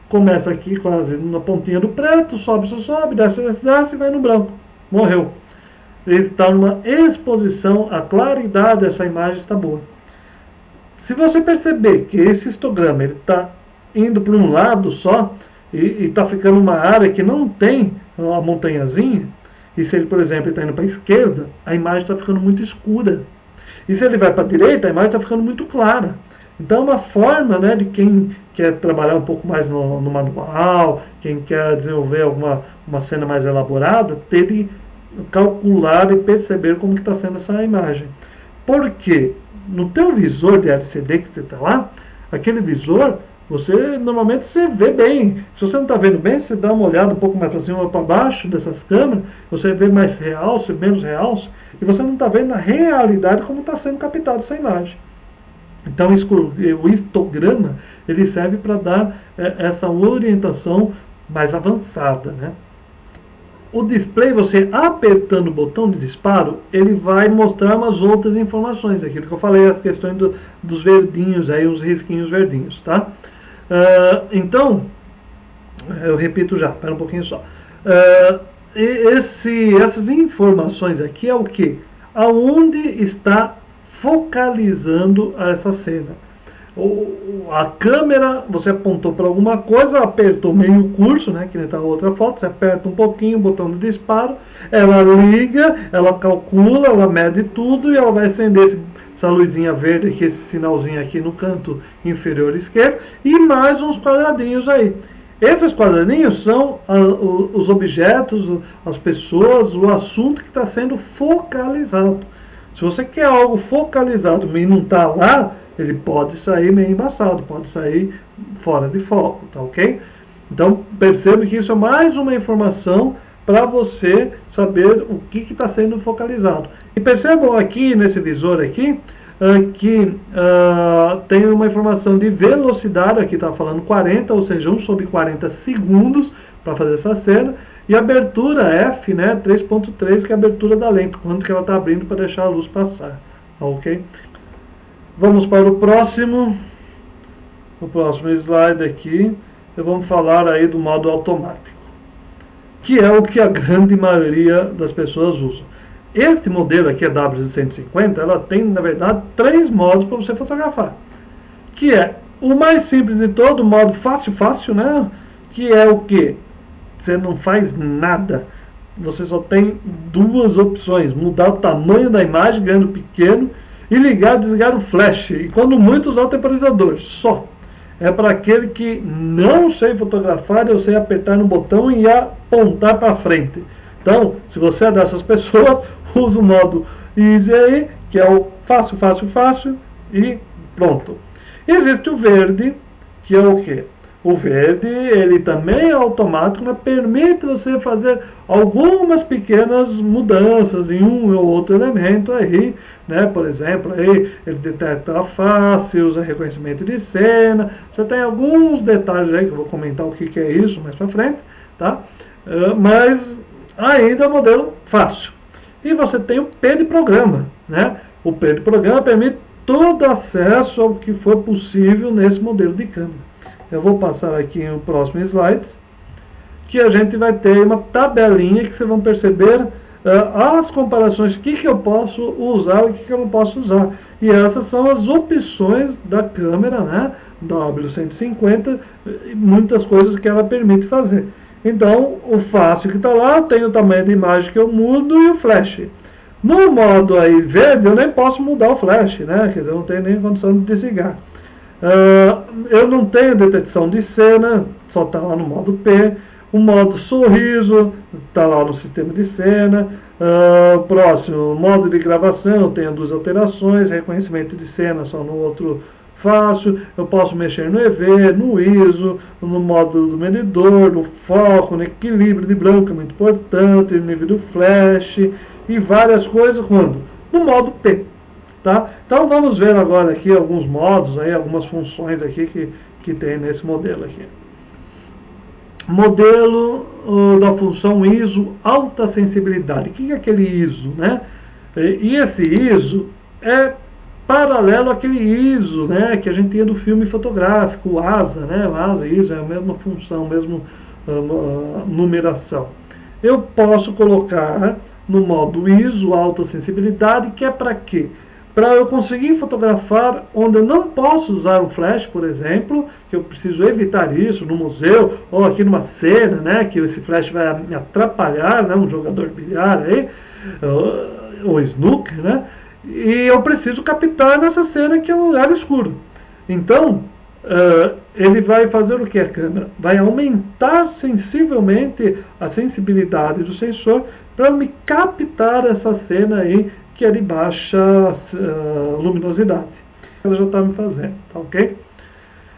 Começa aqui quase na pontinha do preto, sobe, desce e vai no branco. Morreu. Ele está numa exposição, a claridade dessa imagem está boa. Se você perceber que esse histograma está indo para um lado só e está ficando uma área que não tem a montanhazinha, e se ele, por exemplo, está indo para a esquerda, a imagem está ficando muito escura. E se ele vai para a direita, a imagem está ficando muito clara. Então, uma forma, né, de quem quer trabalhar um pouco mais no manual, quem quer desenvolver uma cena mais elaborada, ter de calcular e perceber como que está sendo essa imagem. Porque no teu visor de LCD que você está lá, aquele visor, normalmente você vê bem. Se você não está vendo bem, você dá uma olhada um pouco mais para cima ou para baixo dessas câmeras, você vê mais realce, menos realce, e você não está vendo na realidade como está sendo captada essa imagem. Então o histograma ele serve para dar essa orientação mais avançada, né? O display, você apertando o botão de disparo, ele vai mostrar umas outras informações, aquilo que eu falei, as questões dos verdinhos, aí os risquinhos verdinhos, tá? Então, eu repito já, espera um pouquinho só. Essas informações aqui é o que? Aonde está focalizando essa cena. A câmera, você apontou para alguma coisa, apertou meio curso, né, que nem está a outra foto, você aperta um pouquinho o botão de disparo, ela liga, ela calcula, ela mede tudo e ela vai acender essa luzinha verde aqui, esse sinalzinho aqui no canto inferior esquerdo, e mais uns quadradinhos aí. Esses quadradinhos são os objetos, as pessoas, o assunto que está sendo focalizado. Se você quer algo focalizado e não está lá, ele pode sair meio embaçado, pode sair fora de foco, tá ok? Então, perceba que isso é mais uma informação para você saber o que está sendo focalizado. E percebam aqui, nesse visor aqui, que tem uma informação de velocidade, aqui está falando 40, ou seja, 1 sobre 40 segundos para fazer essa cena, e abertura F, né, 3.3, que é a abertura da lente, quanto que ela está abrindo para deixar a luz passar, ok? Vamos para o próximo slide aqui, vamos falar aí do modo automático, que é o que a grande maioria das pessoas usa. Este modelo aqui, a W150, ela tem, na verdade, 3 modos para você fotografar, que é o mais simples de todo, o modo fácil, né, que é o que? Você não faz nada, você só tem 2 opções, mudar o tamanho da imagem, ganhando pequeno, e ligar e desligar o flash, e quando muito usar o temporizador, só. É para aquele que não sei fotografar, eu sei apertar no botão e apontar para frente. Então, se você é dessas pessoas, usa o modo Easy aí, que é o fácil, e pronto. Existe o verde, que é o quê? O verde, ele também é automático, mas permite você fazer algumas pequenas mudanças em um ou outro elemento aí, né? Por exemplo, aí ele detecta a face, usa reconhecimento de cena. Você tem alguns detalhes aí que eu vou comentar o que é isso mais pra frente, tá? Mas ainda é um modelo fácil. E você tem o P de programa, né? O P de programa permite todo acesso ao que for possível nesse modelo de câmera. Eu vou passar aqui no próximo slide, que a gente vai ter uma tabelinha que vocês vão perceber as comparações, o que eu posso usar e o que eu não posso usar. E essas são as opções da câmera, né, da W150, muitas coisas que ela permite fazer. Então, o fácil que está lá, tem o tamanho da imagem que eu mudo e o flash. No modo aí verde, eu nem posso mudar o flash, né, quer dizer, eu não tenho nem condição de desligar. Eu não tenho detecção de cena, só está lá no modo P. O modo sorriso está lá no sistema de cena. Próximo, modo de gravação, eu tenho 2 alterações, reconhecimento de cena só no outro fácil. Eu posso mexer no EV, no ISO, no modo do medidor, no foco, no equilíbrio de branco, é muito importante, no nível do flash e várias coisas quando? No modo P. Tá? Então vamos ver agora aqui alguns modos, aí, algumas funções aqui que tem nesse modelo aqui. Modelo da função ISO alta sensibilidade. O que é aquele ISO, né? E esse ISO é paralelo àquele ISO, né, que a gente tinha do filme fotográfico, o ASA, né? O ASA e ISO é a mesma função, a mesma numeração. Eu posso colocar no modo ISO alta sensibilidade, que é para quê? para eu conseguir fotografar onde eu não posso usar um flash, por exemplo, que eu preciso evitar isso no museu, ou aqui numa cena, né, que esse flash vai me atrapalhar, né, um jogador de bilhar aí, ou snooker, né, e eu preciso captar nessa cena que é um lugar escuro. Então, ele vai fazer o que a câmera? Vai aumentar sensivelmente a sensibilidade do sensor para me captar essa cena aí que é de baixa luminosidade. Ela já está me fazendo, tá ok?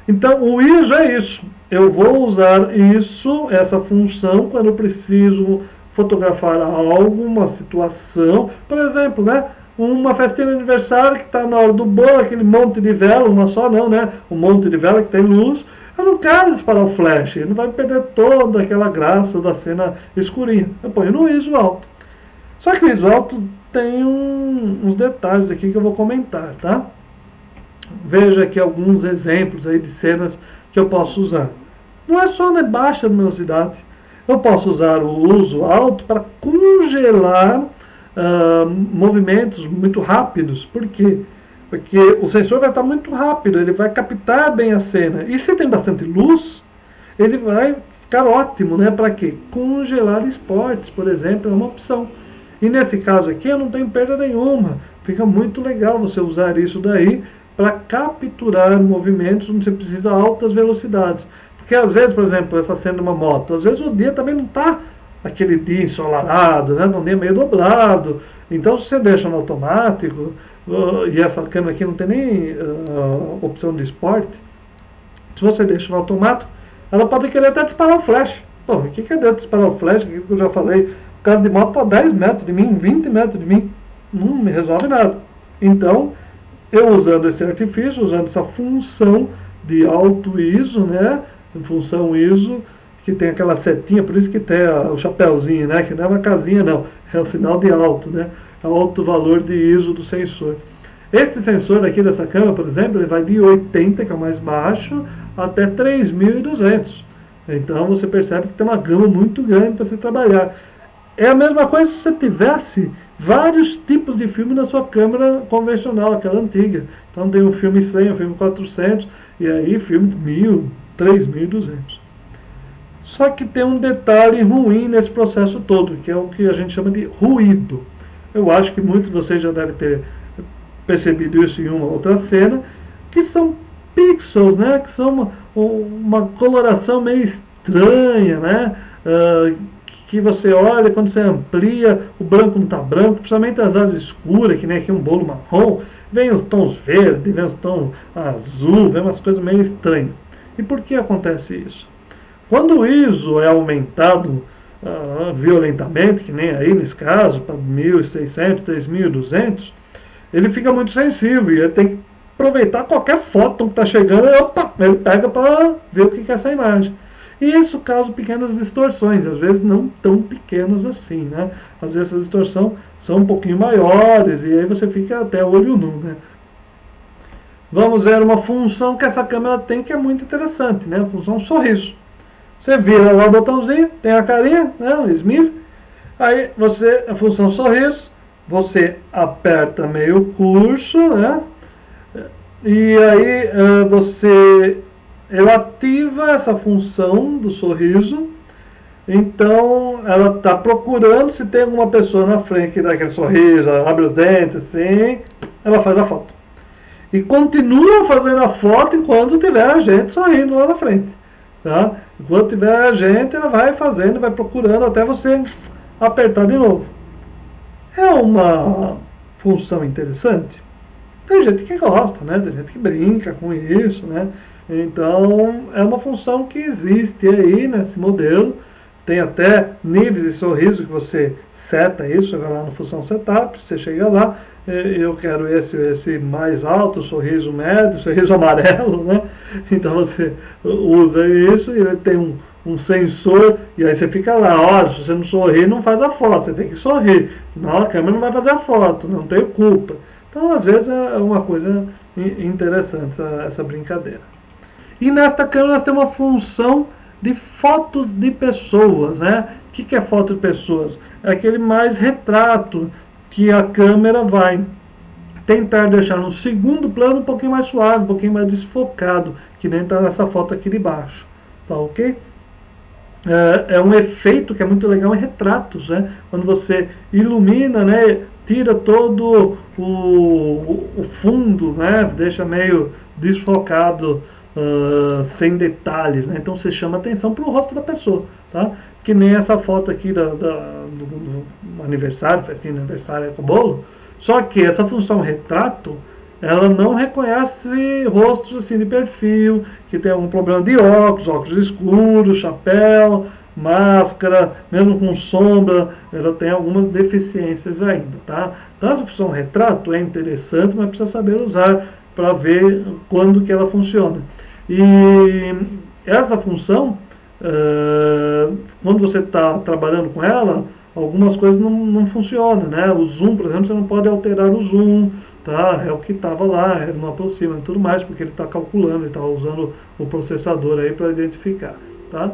Então, o ISO é isso. Eu vou usar isso, essa função, quando eu preciso fotografar algo, uma situação. Por exemplo, né? Uma festinha de aniversário que está na hora do bolo, aquele monte de vela, uma só não, né? Um monte de vela que tem luz. Eu não quero disparar o flash, ele não vai perder toda aquela graça da cena escurinha. Eu ponho no ISO alto. Só que o ISO alto tem uns detalhes aqui que eu vou comentar, tá? Veja aqui alguns exemplos aí de cenas que eu posso usar. Não é só na baixa luminosidade. Eu posso usar o ISO alto para congelar movimentos muito rápidos. Por quê? Porque o sensor vai estar muito rápido, ele vai captar bem a cena. E se tem bastante luz, ele vai ficar ótimo, né? Para quê? Congelar esportes, por exemplo, é uma opção. E nesse caso aqui eu não tenho perda nenhuma. Fica muito legal você usar isso daí para capturar movimentos onde você precisa de altas velocidades. Porque às vezes, por exemplo, essa cena de uma moto, às vezes o dia também não está aquele dia ensolarado, né? Um dia meio nublado. Então se você deixa no automático, e essa câmera aqui não tem nem opção de esporte, se você deixa no automático, ela pode querer até disparar o flash. Pô, o que adianta disparar o flash? Que eu já falei, o cara de moto está a 10 metros de mim, 20 metros de mim. Não me resolve nada. Então, eu usando esse artifício, usando essa função de alto ISO, né? Função ISO, que tem aquela setinha, por isso que tem o chapéuzinho, né? Que não é uma casinha, não. É o sinal de alto, né? Alto valor de ISO do sensor. Esse sensor aqui dessa câmera, por exemplo, ele vai de 80, que é o mais baixo, até 3.200. Então você percebe que tem uma gama muito grande para se trabalhar. É a mesma coisa se você tivesse vários tipos de filme na sua câmera convencional, aquela antiga. Então tem um filme 100, um filme 400, e aí filme 1.000, 3.200. Só que tem um detalhe ruim nesse processo todo, que é o que a gente chama de ruído. Eu acho que muitos de vocês já devem ter percebido isso em uma outra cena, que são pixels, né? Que são uma coloração meio estranha, né? Que você olha, quando você amplia, o branco não está branco, principalmente as áreas escuras, que nem aqui um bolo marrom, vem os tons verdes, vem os tons azul, vem umas coisas meio estranhas. E por que acontece isso? Quando o ISO é aumentado violentamente, que nem aí nesse caso, para 1.600, 3.200, ele fica muito sensível e ele tem que aproveitar qualquer fóton que está chegando e opa, ele pega para ver o que é essa imagem. E isso causa pequenas distorções, às vezes não tão pequenas assim, né? Às vezes essas distorções são um pouquinho maiores e aí você fica até olho nu, né? Vamos ver uma função que essa câmera tem que é muito interessante, né? A função sorriso. Você vira lá o botãozinho, tem a carinha, né? O Smith. Aí você, a função sorriso, você aperta meio curso, né? E aí ela ativa essa função do sorriso. Então ela está procurando se tem alguma pessoa na frente que dá aquele sorriso, abre os dentes assim, ela faz a foto. E continua fazendo a foto enquanto tiver a gente sorrindo lá na frente. Tá? Enquanto tiver a gente, ela vai fazendo, vai procurando até você apertar de novo. É uma função interessante. Tem gente que gosta, né? Tem gente que brinca com isso, né? Então, é uma função que existe aí nesse modelo. Tem até níveis de sorriso que você seta isso, vai lá na função setup, você chega lá, eu quero esse mais alto, sorriso médio, sorriso amarelo, né? Então você usa isso e ele tem um sensor, e aí você fica lá, olha, se você não sorrir, não faz a foto, você tem que sorrir, senão a câmera não vai fazer a foto, não tem culpa. Então, às vezes, é uma coisa interessante essa brincadeira. E nesta câmera nós temos uma função de fotos de pessoas, né? O que é foto de pessoas? É aquele mais retrato que a câmera vai tentar deixar no segundo plano um pouquinho mais suave, um pouquinho mais desfocado, que nem está nessa foto aqui de baixo, tá ok? É um efeito que é muito legal em retratos, né? Quando você ilumina, né, tira todo o fundo, né, deixa meio desfocado, sem detalhes, né? Então você chama atenção para o rosto da pessoa, tá? Que nem essa foto aqui do aniversário, festinha de aniversário com o bolo. Só que essa função retrato, ela não reconhece rostos assim de perfil, que tem algum problema de óculos escuros, chapéu, máscara, mesmo com sombra, ela tem algumas deficiências ainda, tá? Então a função retrato é interessante, mas precisa saber usar para ver quando que ela funciona. E essa função, quando você está trabalhando com ela, algumas coisas não funcionam, né? O zoom, por exemplo, você não pode alterar o zoom, tá? É o que estava lá, ele não aproxima e tudo mais, porque ele está calculando, ele está usando o processador aí para identificar, tá?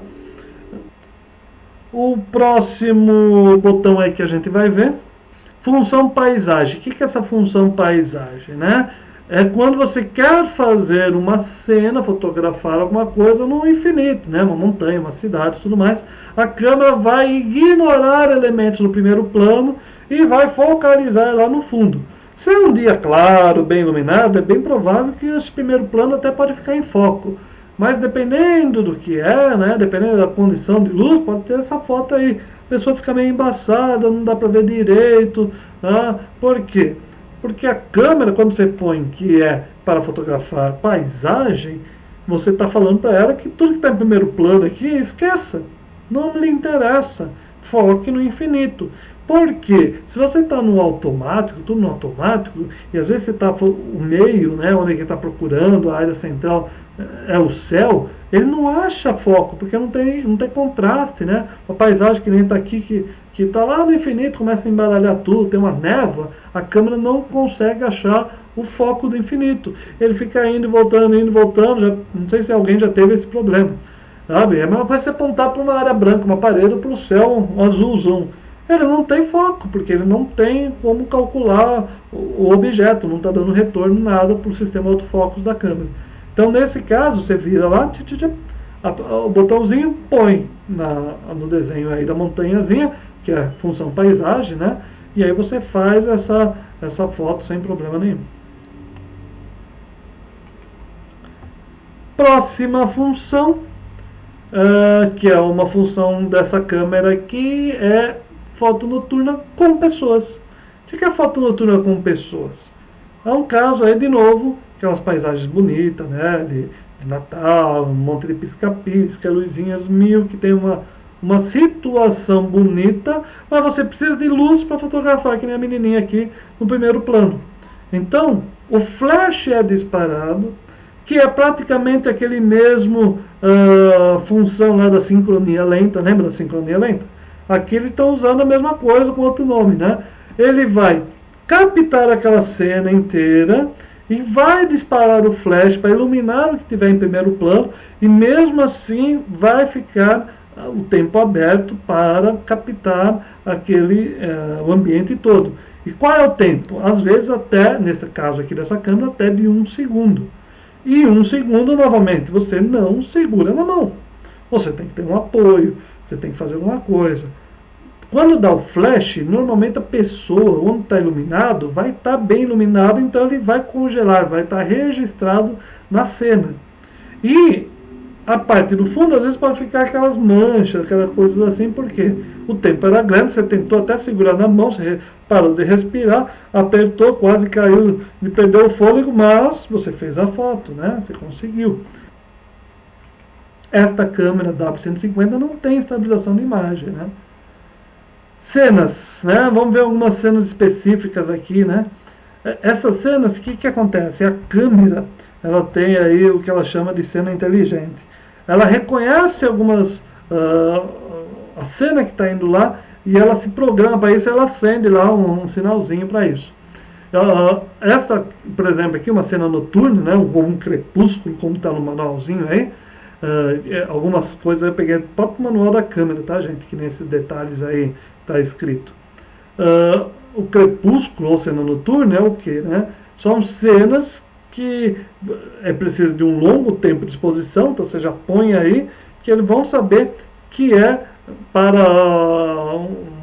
O próximo botão aí que a gente vai ver, função paisagem. O que é essa função paisagem, né? É quando você quer fazer uma cena, fotografar alguma coisa no infinito, né? Uma montanha, uma cidade, tudo mais. A câmera vai ignorar elementos no primeiro plano e vai focalizar lá no fundo. Se é um dia claro, bem iluminado, é bem provável que esse primeiro plano até pode ficar em foco. Mas dependendo do que é, né? Dependendo da condição de luz, pode ter essa foto aí. A pessoa fica meio embaçada, não dá para ver direito. Tá? Por quê? Porque a câmera, quando você põe que é para fotografar paisagem, você está falando para ela que tudo que está em primeiro plano aqui, esqueça. Não lhe interessa. Foque no infinito. Porque se você está no automático, tudo no automático, e às vezes você está o meio, né, onde ele está procurando, a área central é o céu, ele não acha foco, porque não tem contraste, né? A paisagem que nem está aqui, que está lá no infinito, começa a embaralhar tudo, tem uma névoa, a câmera não consegue achar o foco do infinito. Ele fica indo e voltando, já, não sei se alguém já teve esse problema. Sabe? É a mesma coisa você apontar para uma área branca, uma parede, para o céu, um azulzão. Ele não tem foco, porque ele não tem como calcular o objeto, não está dando retorno nada para o sistema autofocus da câmera. Então, nesse caso, você vira lá, o botãozinho põe no desenho aí da montanhazinha, que é a função paisagem, né? E aí você faz essa foto sem problema nenhum. Próxima função, que é uma função dessa câmera aqui, é foto noturna com pessoas. O que é foto noturna com pessoas? É um caso aí, de novo, aquelas paisagens bonitas, né, de Natal, um monte de pisca-pisca, luzinhas mil, que tem uma situação bonita, mas você precisa de luz para fotografar, que nem a menininha aqui no primeiro plano. Então, o flash é disparado, que é praticamente aquele mesmo função lá da sincronia lenta, lembra da sincronia lenta? Aqui eles estão usando a mesma coisa com outro nome, né? Ele vai captar aquela cena inteira e vai disparar o flash para iluminar o que tiver em primeiro plano, e mesmo assim vai ficar o tempo aberto para captar o ambiente todo. E qual é o tempo? Às vezes até, nesse caso aqui dessa câmera, até de 1 segundo. E 1 segundo, novamente, você não segura na mão. Você tem que ter um apoio, você tem que fazer alguma coisa. Quando dá o flash, normalmente a pessoa, onde está iluminado, vai estar bem iluminado, então ele vai congelar, vai estar registrado na cena. E a parte do fundo, às vezes, pode ficar aquelas manchas, aquelas coisas assim, porque o tempo era grande, você tentou até segurar na mão, você parou de respirar, apertou, quase caiu e perdeu o fôlego, mas você fez a foto, né? Você conseguiu. Esta câmera W150 não tem estabilização de imagem, né? Cenas, né? Vamos ver algumas cenas específicas aqui, né? Essas cenas, o que acontece? A câmera, ela tem aí o que ela chama de cena inteligente. Ela reconhece a cena que está indo lá, e ela se programa para isso, ela acende lá um sinalzinho para isso. Essa, por exemplo, aqui, uma cena noturna, né? Um crepúsculo, como está no manualzinho aí. Algumas coisas eu peguei do próprio manual da câmera, tá, gente? Que nesses detalhes aí está escrito. O crepúsculo, ou cena noturna, é o que, né? São cenas que é preciso de um longo tempo de exposição, então você já põe aí, que eles vão saber que é para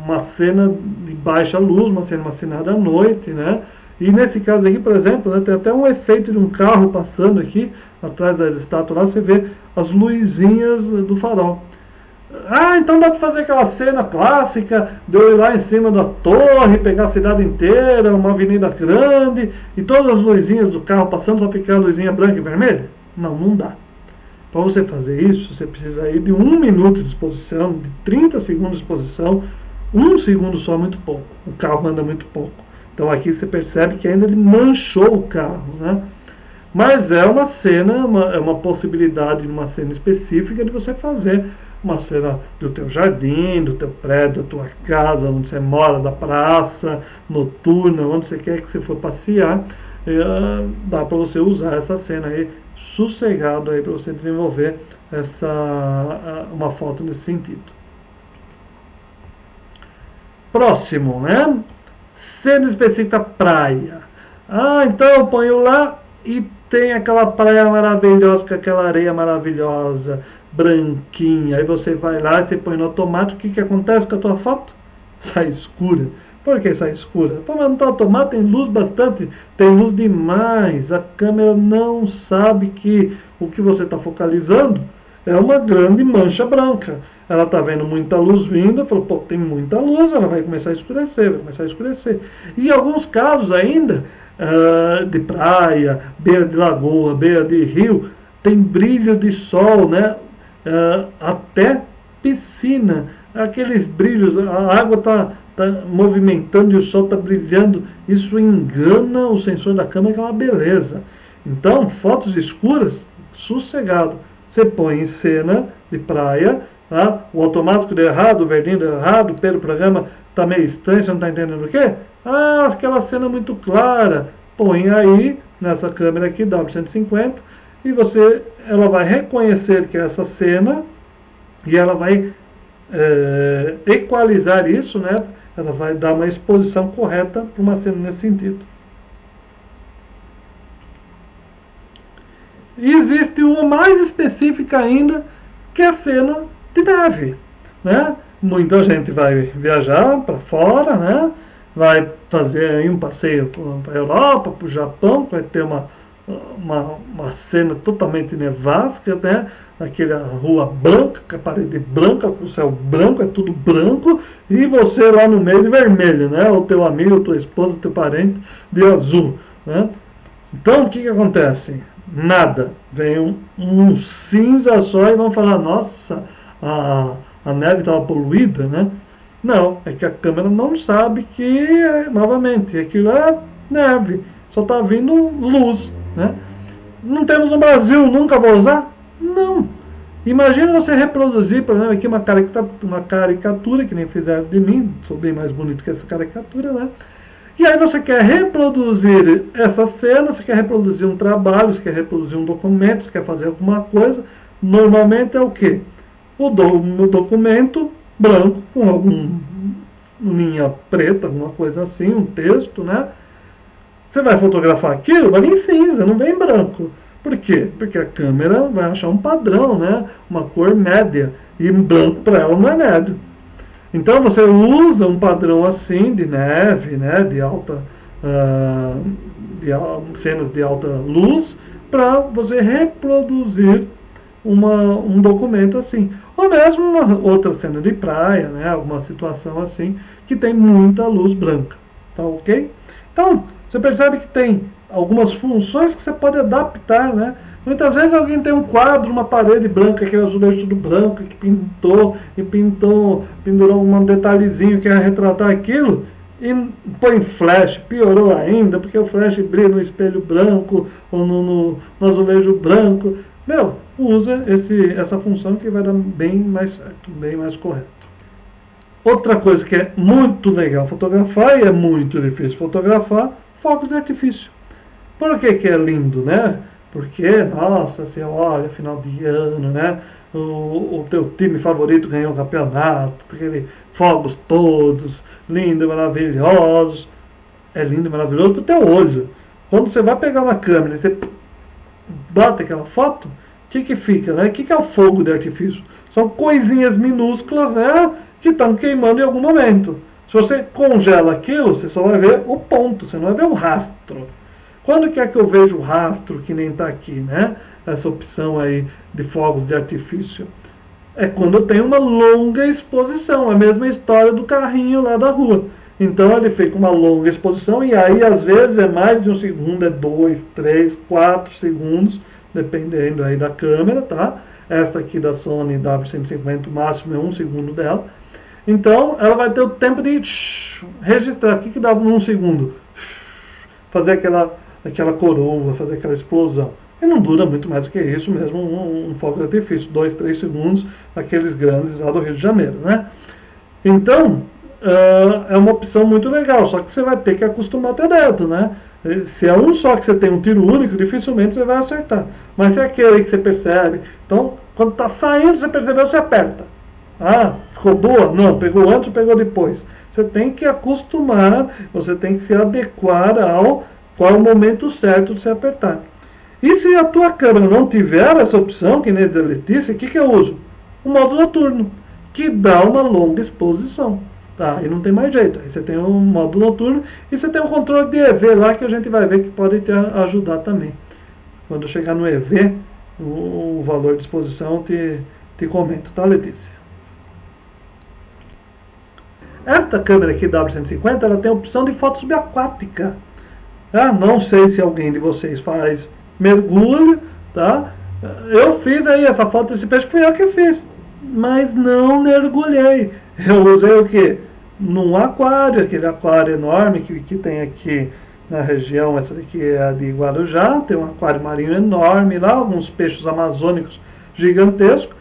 uma cena de baixa luz, uma cena macinada à noite, né? E nesse caso aqui, por exemplo, né, tem até um efeito de um carro passando aqui, atrás da estátua lá, você vê as luzinhas do farol. Ah, então dá para fazer aquela cena clássica de eu ir lá em cima da torre, pegar a cidade inteira, uma avenida grande, e todas as luzinhas do carro passando, só ficar a luzinha branca e vermelha? Não, não dá. Para você fazer isso, você precisa aí de 1 minuto de exposição, de 30 segundos de exposição. 1 segundo só é muito pouco. O carro anda muito pouco. Então aqui você percebe que ainda ele manchou o carro, né? Mas é uma cena, é uma possibilidade, uma cena específica de você fazer uma cena do teu jardim, do teu prédio, da tua casa, onde você mora, da praça, noturna, onde você quer que você for passear. Dá para você usar essa cena aí sossegado aí para você desenvolver uma foto nesse sentido. Próximo, né? Cena específica praia. Ah, então eu ponho lá e tem aquela praia maravilhosa, com aquela areia maravilhosa, branquinha. Aí você vai lá e você põe no automático. O que acontece com a tua foto? Sai escura. Por que sai escura? Mas no automático tem luz bastante, tem luz demais. A câmera não sabe que o que você está focalizando é uma grande mancha branca. Ela está vendo muita luz vindo, falou, pô, tem muita luz, ela vai começar a escurecer, vai começar a escurecer. E em alguns casos ainda, de praia, beira de lagoa, beira de rio, tem brilho de sol, né? Até piscina, aqueles brilhos, a água está movimentando e o sol está brilhando, isso engana o sensor da câmera, que é uma beleza. Então, fotos escuras, sossegado. Você põe em cena de praia, tá? O automático deu errado, o verdinho deu errado, pelo programa está meio estranho, você não está entendendo o quê? Ah, aquela cena muito clara. Põe aí, nessa câmera aqui, W150, e ela vai reconhecer que é essa cena, e ela vai equalizar isso, né? Ela vai dar uma exposição correta para uma cena nesse sentido. E existe uma mais específica ainda, que é a cena de neve, né? Muita gente vai viajar para fora, né? Vai fazer aí um passeio para a Europa, para o Japão, vai ter uma cena totalmente nevásca, né? Aquela rua branca, com a parede branca, com o céu branco, é tudo branco, e você lá no meio de vermelho, né? O teu amigo, tua esposa, teu parente de azul, né? Então o que acontece? Nada. Vem um cinza só e vão falar, nossa, a neve estava poluída, né? Não, é que a câmera não sabe que, novamente, aquilo é neve, só está vindo luz, né? Não temos no Brasil, nunca vou usar? Não. Imagina você reproduzir, por exemplo, aqui uma caricatura, que nem fizeram de mim, sou bem mais bonito que essa caricatura, né? E aí você quer reproduzir essa cena, você quer reproduzir um trabalho, você quer reproduzir um documento, você quer fazer alguma coisa. Normalmente é o quê? O documento branco, com alguma linha preta, alguma coisa assim, um texto, né? Você vai fotografar aquilo, vai vir cinza, não vem branco. Por quê? Porque a câmera vai achar um padrão, né? Uma cor média. E branco para ela não é médio. Então você usa um padrão assim de neve, né, de cenas de alta luz, para você reproduzir um documento assim. Ou mesmo uma outra cena de praia, né, alguma situação assim, que tem muita luz branca. Tá ok? Então, você percebe que tem algumas funções que você pode adaptar, né? Muitas vezes alguém tem um quadro, uma parede branca, que é azulejo tudo branco, que pendurou um detalhezinho que ia retratar aquilo, e põe flash, piorou ainda, porque o flash brilha no espelho branco, ou no azulejo branco. Meu, usa essa função que vai dar bem mais certo, bem mais correto. Outra coisa que é muito legal fotografar, e é muito difícil fotografar, fogos de artifício. Por que é lindo, né? Porque, nossa, você olha, final de ano, né? O teu time favorito ganhou o campeonato, aqueles fogos todos, lindos, maravilhosos. É lindo, maravilhoso para o teu olho. Quando você vai pegar uma câmera e você bate aquela foto, o que fica, né? O que é o fogo de artifício? São coisinhas minúsculas, né, que estão queimando em algum momento. Se você congela aquilo, você só vai ver o ponto, você não vai ver o rastro. Quando que é que eu vejo o rastro, que nem está aqui, né? Essa opção aí de fogos de artifício. É quando eu tenho uma longa exposição, a mesma história do carrinho lá da rua. Então ele fica uma longa exposição e aí às vezes é mais de um segundo, é 2, 3, 4 segundos, dependendo aí da câmera, tá? Essa aqui da Sony W150, o máximo é 1 segundo dela. Então ela vai ter o tempo de registrar. O que dá num segundo? Fazer aquela coroa, fazer aquela explosão. E não dura muito mais do que isso mesmo, um fogo de artifício, 2, 3 segundos, aqueles grandes lá do Rio de Janeiro, né? Então, é uma opção muito legal, só que você vai ter que acostumar o teu dedo, né? Se é um só que você tem um tiro único, dificilmente você vai acertar. Mas se é aquele que você percebe, então, quando está saindo, você percebeu, você aperta. Ah, ficou boa? Não, pegou antes ou pegou depois? Você tem que acostumar, você tem que se adequar ao qual é o momento certo de se apertar. E se a tua câmera não tiver essa opção, que nem a da Letícia, o que eu uso? O modo noturno, que dá uma longa exposição. Tá? E não tem mais jeito. Aí você tem um modo noturno e você tem um controle de EV lá que a gente vai ver que pode te ajudar também. Quando chegar no EV, o valor de exposição te comento, tá, Letícia? Esta câmera aqui W150, ela tem a opção de foto subaquática. Não sei se alguém de vocês faz mergulho, tá? Eu fiz aí essa foto desse peixe, fui eu que fiz, mas não mergulhei. Eu usei o que? Num aquário, aquele aquário enorme que tem aqui na região, essa daqui é a de Guarujá, tem um aquário marinho enorme lá, alguns peixes amazônicos gigantescos.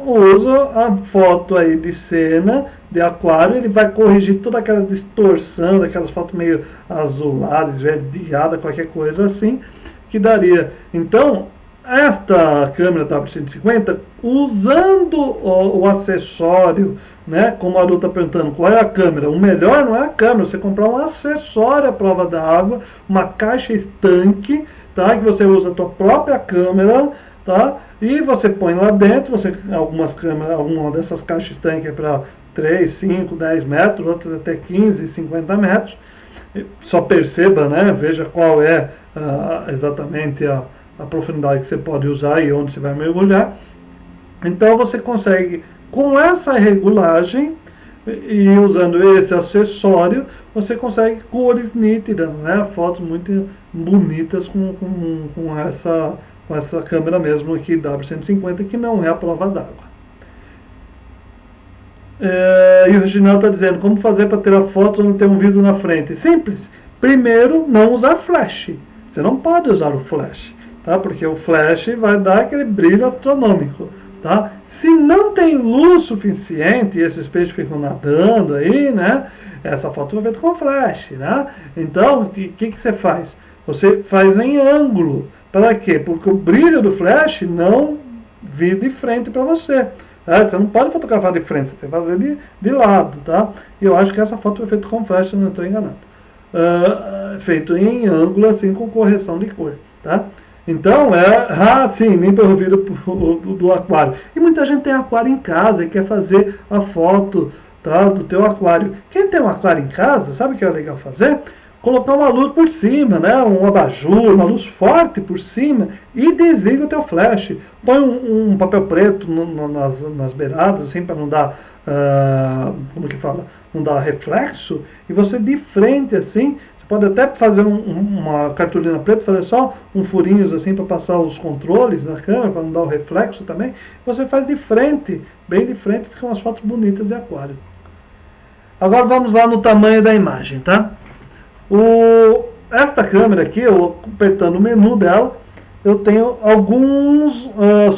Uso a foto aí de cena, de aquário, ele vai corrigir toda aquela distorção, daquelas fotos meio azuladas, esverdeadas, qualquer coisa assim, que daria. Então, esta câmera W150, usando o acessório, né, como a Aru está perguntando, qual é a câmera? O melhor não é a câmera, você comprar um acessório à prova d'água, uma caixa estanque, tá, que você usa a tua própria câmera, tá, e você põe lá dentro, alguma dessas caixas estanque é para 3, 5, 10 metros, outras até 15, 50 metros. Só perceba, né, veja qual é exatamente a profundidade que você pode usar e onde você vai mergulhar. Então você consegue, com essa regulagem e usando esse acessório, você consegue cores nítidas, né, fotos muito bonitas com essa câmera mesmo aqui W150, que não é a prova d'água. E o Reginaldo está dizendo, como fazer para tirar fotos onde tem um vidro na frente? Simples. Primeiro, não usar flash. Você não pode usar o flash, tá? Porque o flash vai dar aquele brilho astronômico, tá? Se não tem luz suficiente, e esses peixes ficam nadando aí, né? Essa foto vai feita com flash, né? Então, o que você faz? Você faz em ângulo. Para quê? Porque o brilho do flash não vir de frente para você. Você não pode fotografar de frente, você tem que fazer de lado, tá? E eu acho que essa foto foi feita com flash, se não estou enganado. Feito em ângulo, assim, com correção de cor, tá? Então, sim, limpa o vidro do aquário. E muita gente tem aquário em casa e quer fazer a foto, tá, do teu aquário. Quem tem um aquário em casa, sabe o que é legal fazer? Colocar uma luz por cima, né? Um abajur, uma luz forte por cima e desliga o teu flash. Põe um papel preto nas beiradas, assim, para não dar, como que fala? Não dar reflexo. E você de frente, assim, você pode até fazer uma cartolina preta, fazer só um furinhos assim para passar os controles na câmera, para não dar o reflexo também. Você faz de frente, bem de frente, ficam umas fotos bonitas de aquário. Agora vamos lá no tamanho da imagem, tá? Esta câmera aqui, eu apertando o menu dela, eu tenho alguns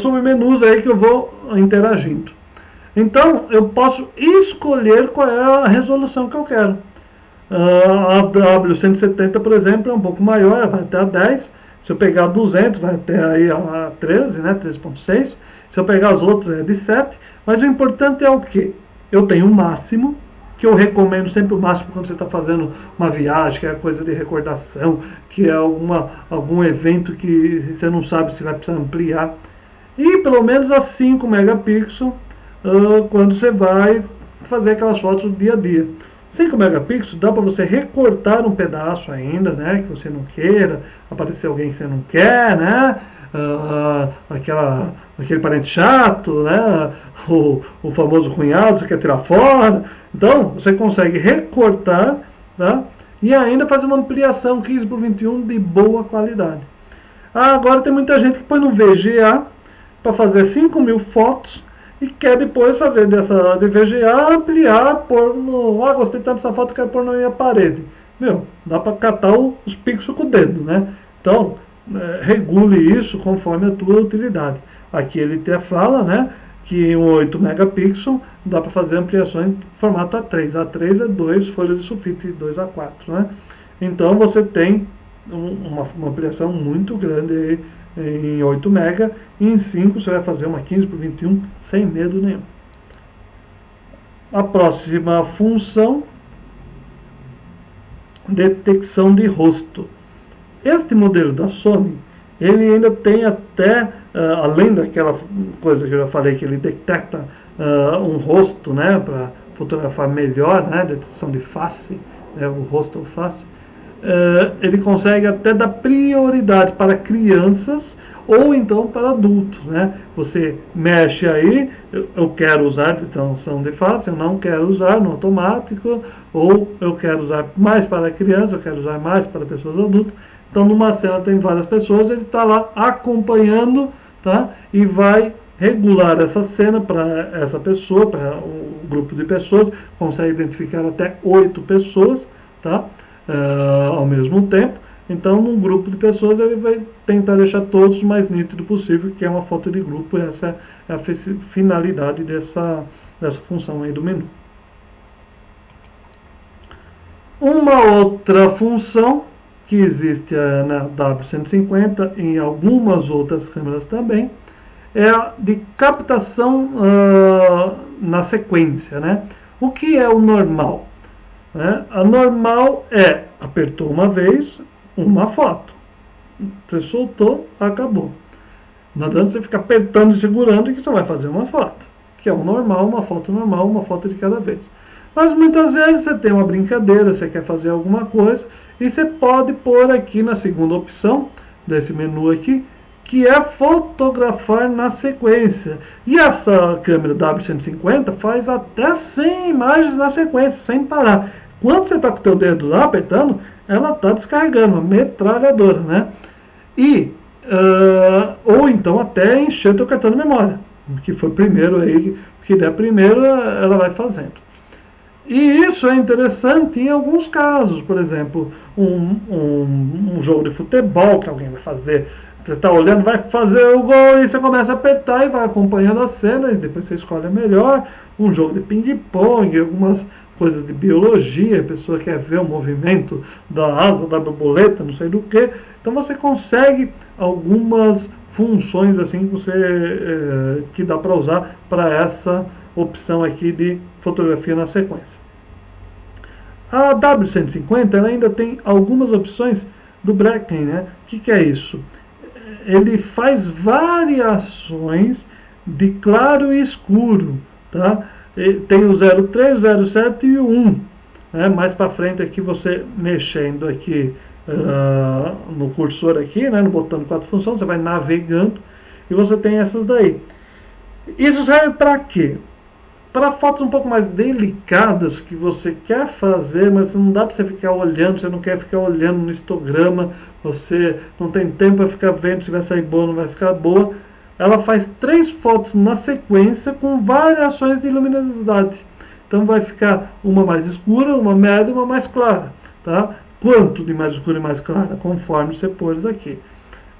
submenus aí que eu vou interagindo. Então, eu posso escolher qual é a resolução que eu quero. A W170, por exemplo, é um pouco maior, vai até a 10. Se eu pegar 200, vai até aí a 13, né, 13.6. Se eu pegar as outras, é de 7. Mas o importante é o quê? Eu tenho um máximo, que que eu recomendo sempre o máximo quando você está fazendo uma viagem, que é coisa de recordação, que é algum evento que você não sabe se vai precisar ampliar. E pelo menos a 5 megapixels quando você vai fazer aquelas fotos do dia a dia. 5 megapixels dá para você recortar um pedaço ainda, né, que você não queira, aparecer alguém que você não quer, né, aquele parente chato, né, o famoso cunhado, você quer tirar fora. Então, você consegue recortar, tá, e ainda fazer uma ampliação 15:21 de boa qualidade. Agora tem muita gente que põe no VGA para fazer 5.000 fotos e quer depois fazer dessa de VGA, ampliar, pôr no... gostei tanto dessa foto, quero pôr na minha parede. Meu, dá para catar os pixels com o dedo, né? Então, regule isso conforme a tua utilidade. Aqui ele te fala, né, que em 8 megapixels dá para fazer ampliações em formato A3. A3 é 2 folhas de sulfite, 2A4, né? Então você tem uma ampliação muito grande aí em 8 MB, e em 5 você vai fazer uma 15:21 sem medo nenhum. A próxima função, detecção de rosto. Este modelo da Sony, ele ainda tem até, além daquela coisa que eu já falei, que ele detecta um rosto, né, para fotografar melhor, né, detecção de face, o rosto ou face, ele consegue até dar prioridade para crianças ou então para adultos, né? Você mexe aí, eu quero usar detecção de face, eu não quero usar no automático, ou eu quero usar mais para criança, eu quero usar mais para pessoas adultas. Então, numa cena tem várias pessoas, ele está lá acompanhando, tá? E vai regular essa cena para essa pessoa, para o grupo de pessoas, consegue identificar até 8 pessoas, tá? Ao mesmo tempo. Então, num grupo de pessoas, ele vai tentar deixar todos o mais nítido possível, que é uma foto de grupo, e essa é a finalidade dessa função aí do menu. Uma outra função que existe na W150 e em algumas outras câmeras também, é a de captação na sequência, né? O que é o normal? A normal é, apertou uma vez, uma foto. Você soltou, acabou. Não adianta você ficar apertando e segurando que você vai fazer uma foto. Que é o normal, uma foto de cada vez. Mas muitas vezes você tem uma brincadeira, você quer fazer alguma coisa, e você pode pôr aqui na segunda opção desse menu aqui, que é fotografar na sequência. E essa câmera W150 faz até 100 imagens na sequência, sem parar. Quando você está com o teu dedo lá apertando, ela está descarregando, uma metralhadora, né? E, ou então até encher o teu cartão de memória, que foi primeiro aí, o que der primeiro, ela vai fazendo. E isso é interessante em alguns casos, por exemplo, um jogo de futebol que alguém vai fazer, você está olhando, vai fazer o gol e você começa a apertar e vai acompanhando a cena e depois você escolhe a melhor. Um jogo de ping-pong, algumas coisas de biologia, a pessoa quer ver o movimento da asa, da borboleta, não sei do que. Então você consegue algumas funções assim que dá para usar para essa opção aqui de fotografia na sequência. A W150 ela ainda tem algumas opções do Bracklin, né? O que é isso? Ele faz variações de claro e escuro, tá? Tem o 03, 07 e o 1. Né? Mais para frente aqui você mexendo aqui no cursor aqui, né? No botão de 4 funções, você vai navegando e você tem essas daí. Isso serve para quê? Para fotos um pouco mais delicadas que você quer fazer, mas não dá para você ficar olhando, você não quer ficar olhando no histograma, você não tem tempo para ficar vendo se vai sair boa ou não vai ficar boa. Ela faz 3 fotos na sequência com variações de luminosidade. Então vai ficar uma mais escura, uma média e uma mais clara. Tá? Quanto de mais escura e mais clara? Conforme você pôs aqui.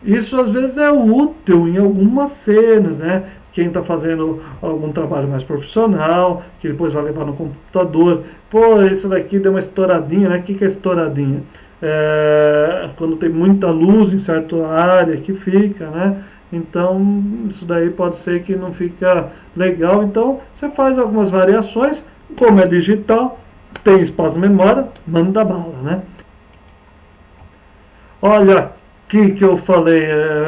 Isso às vezes é útil em algumas cenas, né? Quem está fazendo algum trabalho mais profissional, que depois vai levar no computador. Pô, isso daqui deu uma estouradinha, né? O que é estouradinha? Quando tem muita luz em certa área que fica, né? Então, isso daí pode ser que não fica legal. Então, você faz algumas variações, como é digital, tem espaço na memória, manda bala, né? Olha aqui que eu falei,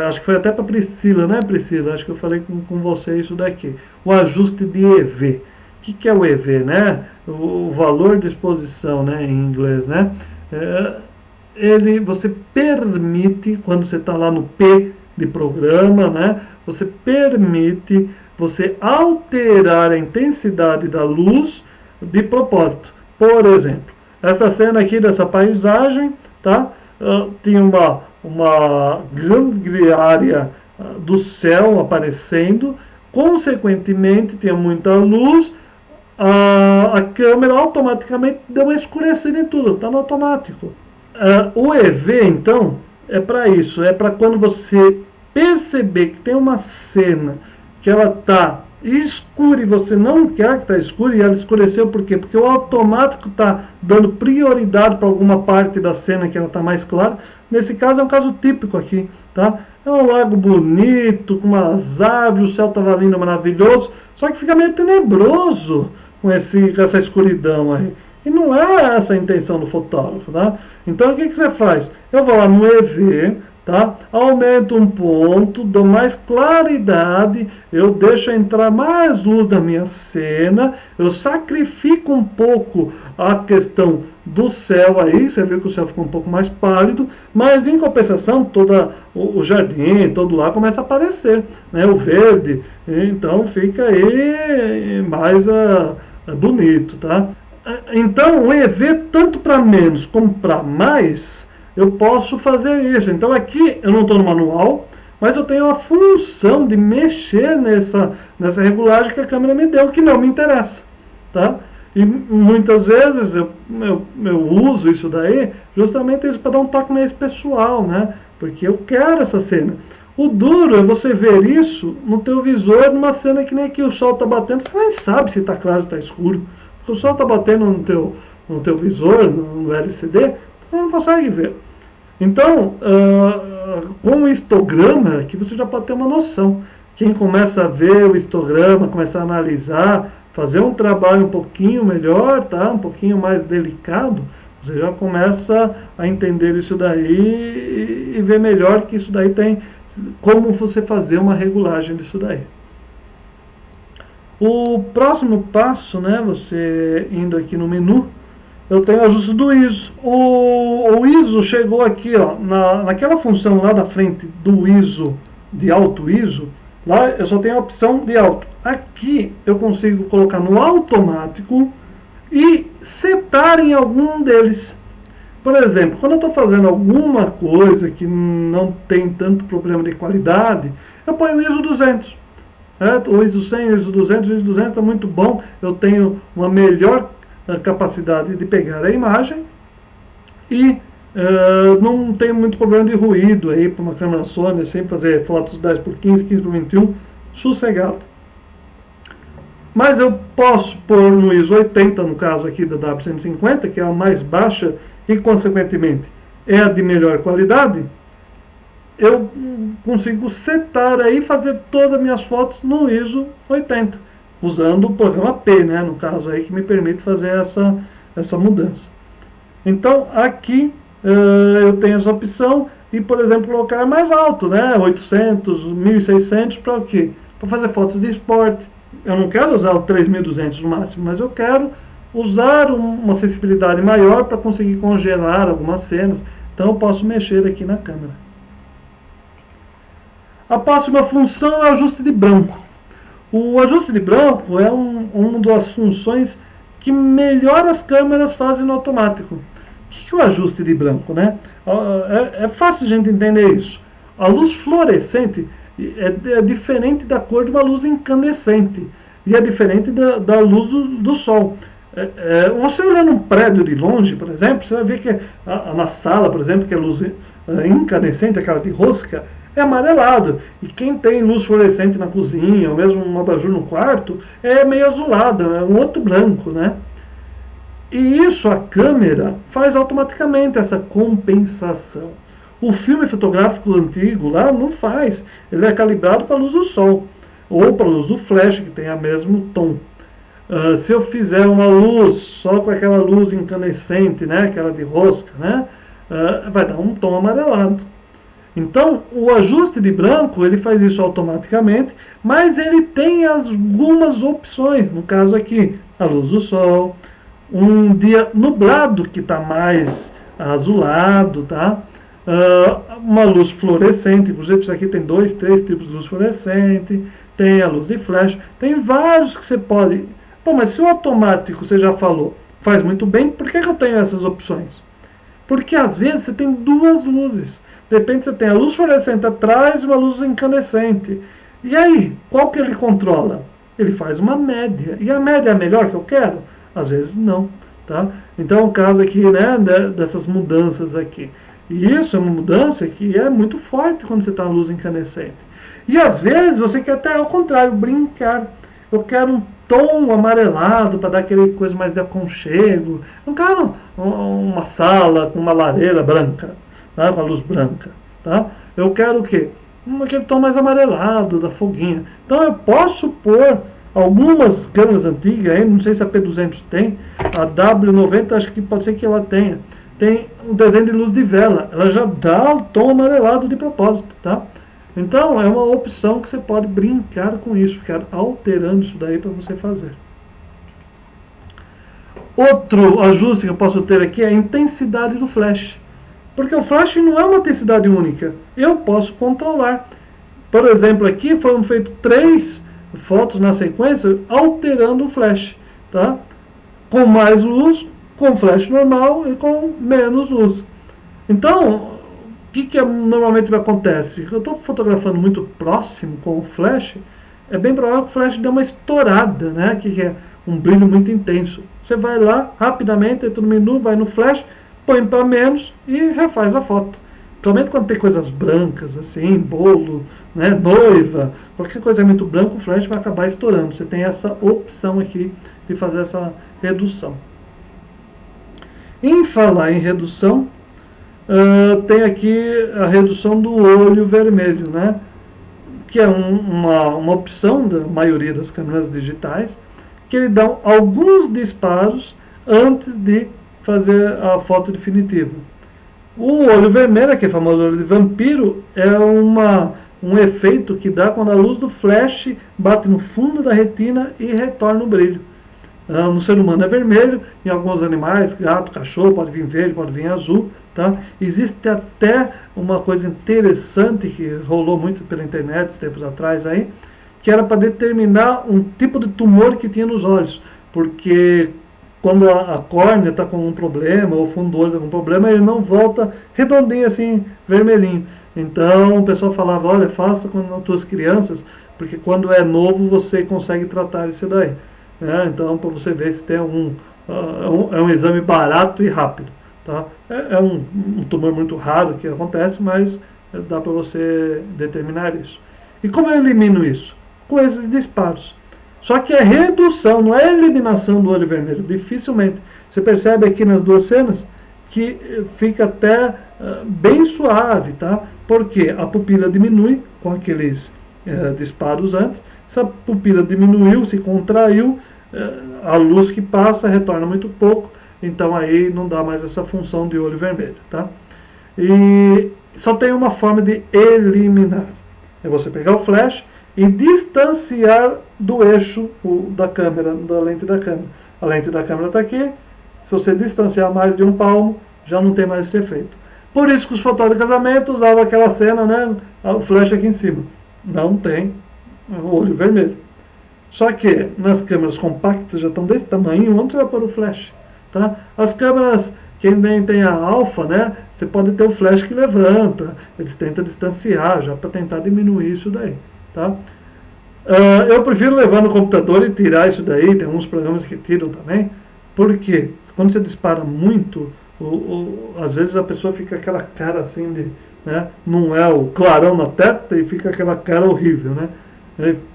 acho que foi até para Priscila, né, Priscila? Acho que eu falei com você isso daqui. O ajuste de EV. O que é o EV, né? O valor de exposição, né, em inglês, né? Você permite, quando você está lá no P de programa, né? Você permite você alterar a intensidade da luz de propósito. Por exemplo, essa cena aqui dessa paisagem, tá? Tinha uma grande área do céu aparecendo, consequentemente tinha muita luz, a câmera automaticamente deu uma escurecida em tudo, está no automático. O EV, então, é para isso, é para quando você perceber que tem uma cena que ela está escura e você não quer que está escura, e ela escureceu por quê? Porque o automático está dando prioridade para alguma parte da cena que ela está mais clara. Nesse caso é um caso típico aqui, tá? É um lago bonito, com umas árvores, o céu estava lindo, maravilhoso, só que fica meio tenebroso com essa escuridão aí. E não é essa a intenção do fotógrafo, tá? Então o que você faz? Eu vou lá no EV, tá? Aumento um ponto, dou mais claridade, eu deixo entrar mais luz na minha cena, eu sacrifico um pouco a questão do céu aí, você viu que o céu ficou um pouco mais pálido, mas em compensação todo o jardim, todo lá começa a aparecer, né? O verde, então fica aí mais bonito, tá? Então o EV, tanto para menos como para mais, eu posso fazer isso. Então aqui eu não estou no manual, mas eu tenho a função de mexer nessa regulagem que a câmera me deu, que não me interessa, tá? E muitas vezes eu uso isso daí, justamente isso para dar um toque mais pessoal, né? Porque eu quero essa cena. O duro é você ver isso no teu visor, numa cena que nem aqui o sol está batendo, você nem sabe se está claro ou está escuro. Se o sol está batendo no teu visor, no LCD, você não consegue ver. Então, com o histograma, aqui você já pode ter uma noção. Quem começa a ver o histograma, começa a analisar, fazer um trabalho um pouquinho melhor, tá? Um pouquinho mais delicado, você já começa a entender isso daí e ver melhor que isso daí tem como você fazer uma regulagem disso daí. O próximo passo, né, você indo aqui no menu, eu tenho ajuste do ISO. O ISO chegou aqui, ó, naquela função lá da frente do ISO, de alto ISO, lá eu só tenho a opção de alto. Aqui eu consigo colocar no automático e setar em algum deles. Por exemplo, quando eu estou fazendo alguma coisa que não tem tanto problema de qualidade, eu ponho o ISO 200. O ISO 100, o ISO 200, o ISO 200 é muito bom, eu tenho uma melhor capacidade de pegar a imagem e não tenho muito problema de ruído aí para uma câmera Sony, sem fazer fotos 10x15, 15x21, sossegado. Mas eu posso pôr no ISO 80, no caso aqui da W150, que é a mais baixa e consequentemente é a de melhor qualidade. Eu consigo setar aí, fazer todas as minhas fotos no ISO 80, usando o programa P, né, no caso aí, que me permite fazer essa mudança. Então, aqui eu tenho essa opção de, por exemplo, colocar mais alto, né, 800, 1600, para o quê? Para fazer fotos de esporte. Eu não quero usar o 3200 no máximo, mas eu quero usar uma sensibilidade maior para conseguir congelar algumas cenas. Então, eu posso mexer aqui na câmera. A próxima função é o ajuste de branco. O ajuste de branco é uma das funções que melhor as câmeras fazem no automático. O que é o ajuste de branco, né? É fácil a gente entender isso. A luz fluorescente é diferente da cor de uma luz incandescente. E é diferente da luz do sol. Você olhando um prédio de longe, por exemplo, você vai ver que na sala, por exemplo, que é luz incandescente, aquela de rosca, é amarelado. E quem tem luz fluorescente na cozinha, ou mesmo um abajur no quarto, é meio azulado, é um outro branco, né? E isso a câmera faz automaticamente, essa compensação. O filme fotográfico antigo lá não faz. Ele é calibrado para a luz do sol, ou para a luz do flash, que tem o mesmo tom. Se eu fizer uma luz só com aquela luz incandescente, né, aquela de rosca, né, vai dar um tom amarelado. Então, o ajuste de branco, ele faz isso automaticamente, mas ele tem algumas opções. No caso aqui, a luz do sol, um dia nublado que está mais azulado, tá? Uma luz fluorescente, por exemplo, isso aqui tem 2, 3 tipos de luz fluorescente, tem a luz de flash, tem vários que você pode... Bom, mas se o automático, você já falou, faz muito bem, por que eu tenho essas opções? Porque às vezes você tem duas luzes. De repente você tem a luz fluorescente atrás e uma luz incandescente. E aí, qual que ele controla? Ele faz uma média. E a média é a melhor que eu quero? Às vezes não. Tá? Então, o caso aqui, né, dessas mudanças aqui. E isso é uma mudança que é muito forte quando você está na luz incandescente. E às vezes você quer até ao contrário, brincar. Eu quero um tom amarelado para dar aquele coisa mais de aconchego. Não quero uma sala com uma lareira branca, tá? Com a luz branca. Tá? Eu quero o quê? Aquele tom mais amarelado, da foguinha. Então eu posso pôr algumas câmeras antigas, aí, não sei se a P200 tem, a W90 acho que pode ser que ela tenha. Tem um desenho de luz de vela. Ela já dá o tom amarelado de propósito. Tá? Então, é uma opção que você pode brincar com isso, ficar alterando isso daí para você fazer. Outro ajuste que eu posso ter aqui é a intensidade do flash. Porque o flash não é uma intensidade única. Eu posso controlar. Por exemplo, aqui foram feitas 3 fotos na sequência alterando o flash. Tá? Com mais luz, com flash normal e com menos luz. Então... O que normalmente acontece? Eu estou fotografando muito próximo com o flash, é bem provável que o flash dê uma estourada, né? Que é um brilho muito intenso. Você vai lá, rapidamente, entra no menu, vai no flash, põe para menos e refaz a foto. Principalmente quando tem coisas brancas, assim, bolo, né, noiva, qualquer coisa muito branca, o flash vai acabar estourando. Você tem essa opção aqui de fazer essa redução. Em falar em redução, tem aqui a redução do olho vermelho, né? Que é uma opção da maioria das câmeras digitais, que ele dá alguns disparos antes de fazer a foto definitiva. O olho vermelho, que é o famoso olho de vampiro, é um efeito que dá quando a luz do flash bate no fundo da retina e retorna o brilho. No ser humano é vermelho, em alguns animais, gato, cachorro, pode vir verde, pode vir azul. Tá? Existe até uma coisa interessante que rolou muito pela internet tempos atrás aí, que era para determinar um tipo de tumor que tinha nos olhos, porque quando a córnea está com um problema, ou o fundo do olho está com um problema, ele não volta redondinho assim, vermelhinho. Então o pessoal falava, olha, faça com as tuas crianças, porque quando é novo você consegue tratar isso daí. Então, para você ver se tem algum... é um exame barato e rápido. Tá? É um tumor muito raro que acontece, mas dá para você determinar isso. E como eu elimino isso? Com esses disparos. Só que é redução, não é eliminação do olho vermelho. Dificilmente. Você percebe aqui nas duas cenas que fica até bem suave. Tá? Porque a pupila diminui com aqueles disparos antes. Essa pupila diminuiu, se contraiu, a luz que passa retorna muito pouco. Então aí não dá mais essa função de olho vermelho, tá? E só tem uma forma de eliminar. É você pegar o flash e distanciar do eixo da câmera, da lente da câmera. A lente da câmera está aqui. Se você distanciar mais de um palmo, já não tem mais esse efeito. Por isso que os fotógrafos de casamento usavam aquela cena, né? O flash aqui em cima. Não tem o olho vermelho. Só que nas câmeras compactas já estão desse tamanho, onde você vai pôr o flash? Tá? As câmeras, quem nem tem a alfa, né, você pode ter o flash que levanta, eles tentam distanciar já para tentar diminuir isso daí. Tá? Eu prefiro levar no computador e tirar isso daí, tem uns programas que tiram também, porque quando você dispara muito, às vezes a pessoa fica aquela cara assim, né, não é o clarão na testa e fica aquela cara horrível, né?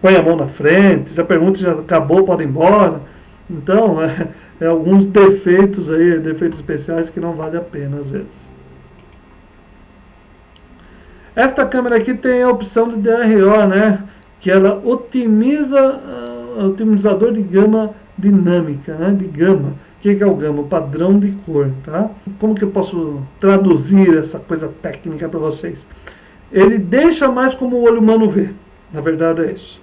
Põe a mão na frente, já pergunta se já acabou, pode ir embora. Então, alguns defeitos aí, defeitos especiais que não vale a pena às vezes. Esta câmera aqui tem a opção de DRO, né? Que ela otimiza, otimizador de gama dinâmica, né, de gama. O que é o gama? O padrão de cor, tá? Como que eu posso traduzir essa coisa técnica para vocês? Ele deixa mais como o olho humano vê. Na verdade é isso.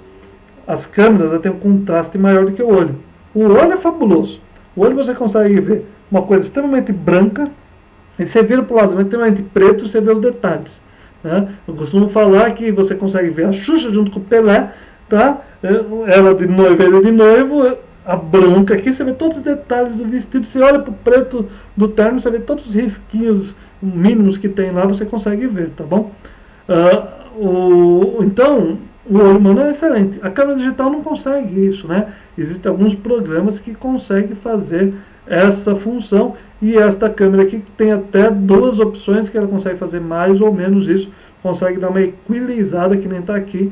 As câmeras têm um contraste maior do que o olho. O olho é fabuloso. O olho você consegue ver uma coisa extremamente branca, e você vira para o lado extremamente preto, você vê os detalhes. Né? Eu costumo falar que você consegue ver a Xuxa junto com o Pelé, tá? Ela de noiva, ele de noivo, a branca aqui, você vê todos os detalhes do vestido, você olha para o preto do terno, você vê todos os risquinhos mínimos que tem lá, você consegue ver, tá bom? Então, o olho humano é excelente. A câmera digital não consegue isso, né? Existem alguns programas que conseguem fazer essa função, e esta câmera aqui tem até duas opções que ela consegue fazer mais ou menos isso, consegue dar uma equilizada, que nem está aqui,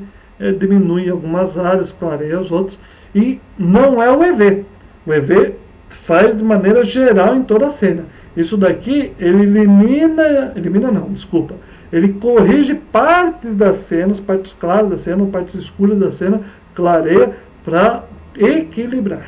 diminui algumas áreas, clareia as outras, e não é o EV. O EV faz de maneira geral em toda a cena. Isso daqui, ele ele corrige partes das cenas, partes claras da cena, partes escuras da cena, clareia para equilibrar.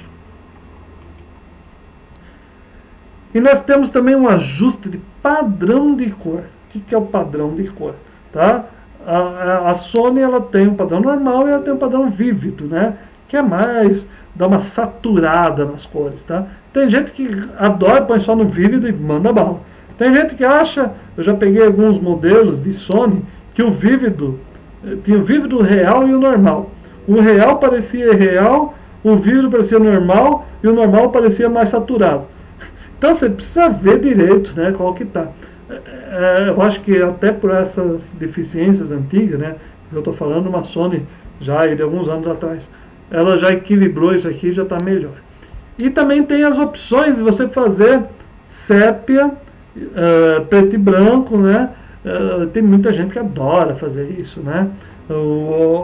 E nós temos também um ajuste de padrão de cor. O que é o padrão de cor? Tá? A Sony, ela tem um padrão normal e ela tem um padrão vívido, né? Que é mais, dá uma saturada nas cores, tá? Tem gente que adora, põe só no vívido e manda bala. Tem gente que acha, eu já peguei alguns modelos de Sony, que o vívido, tinha o vívido real e o normal. O real parecia real, o vívido parecia normal e o normal parecia mais saturado. Então você precisa ver direito, né, qual que está. Eu acho que até por essas deficiências antigas, né, eu estou falando uma Sony já de alguns anos atrás, ela já equilibrou isso aqui e já está melhor. E também tem as opções de você fazer sépia, preto e branco, né? Tem muita gente que adora fazer isso, né?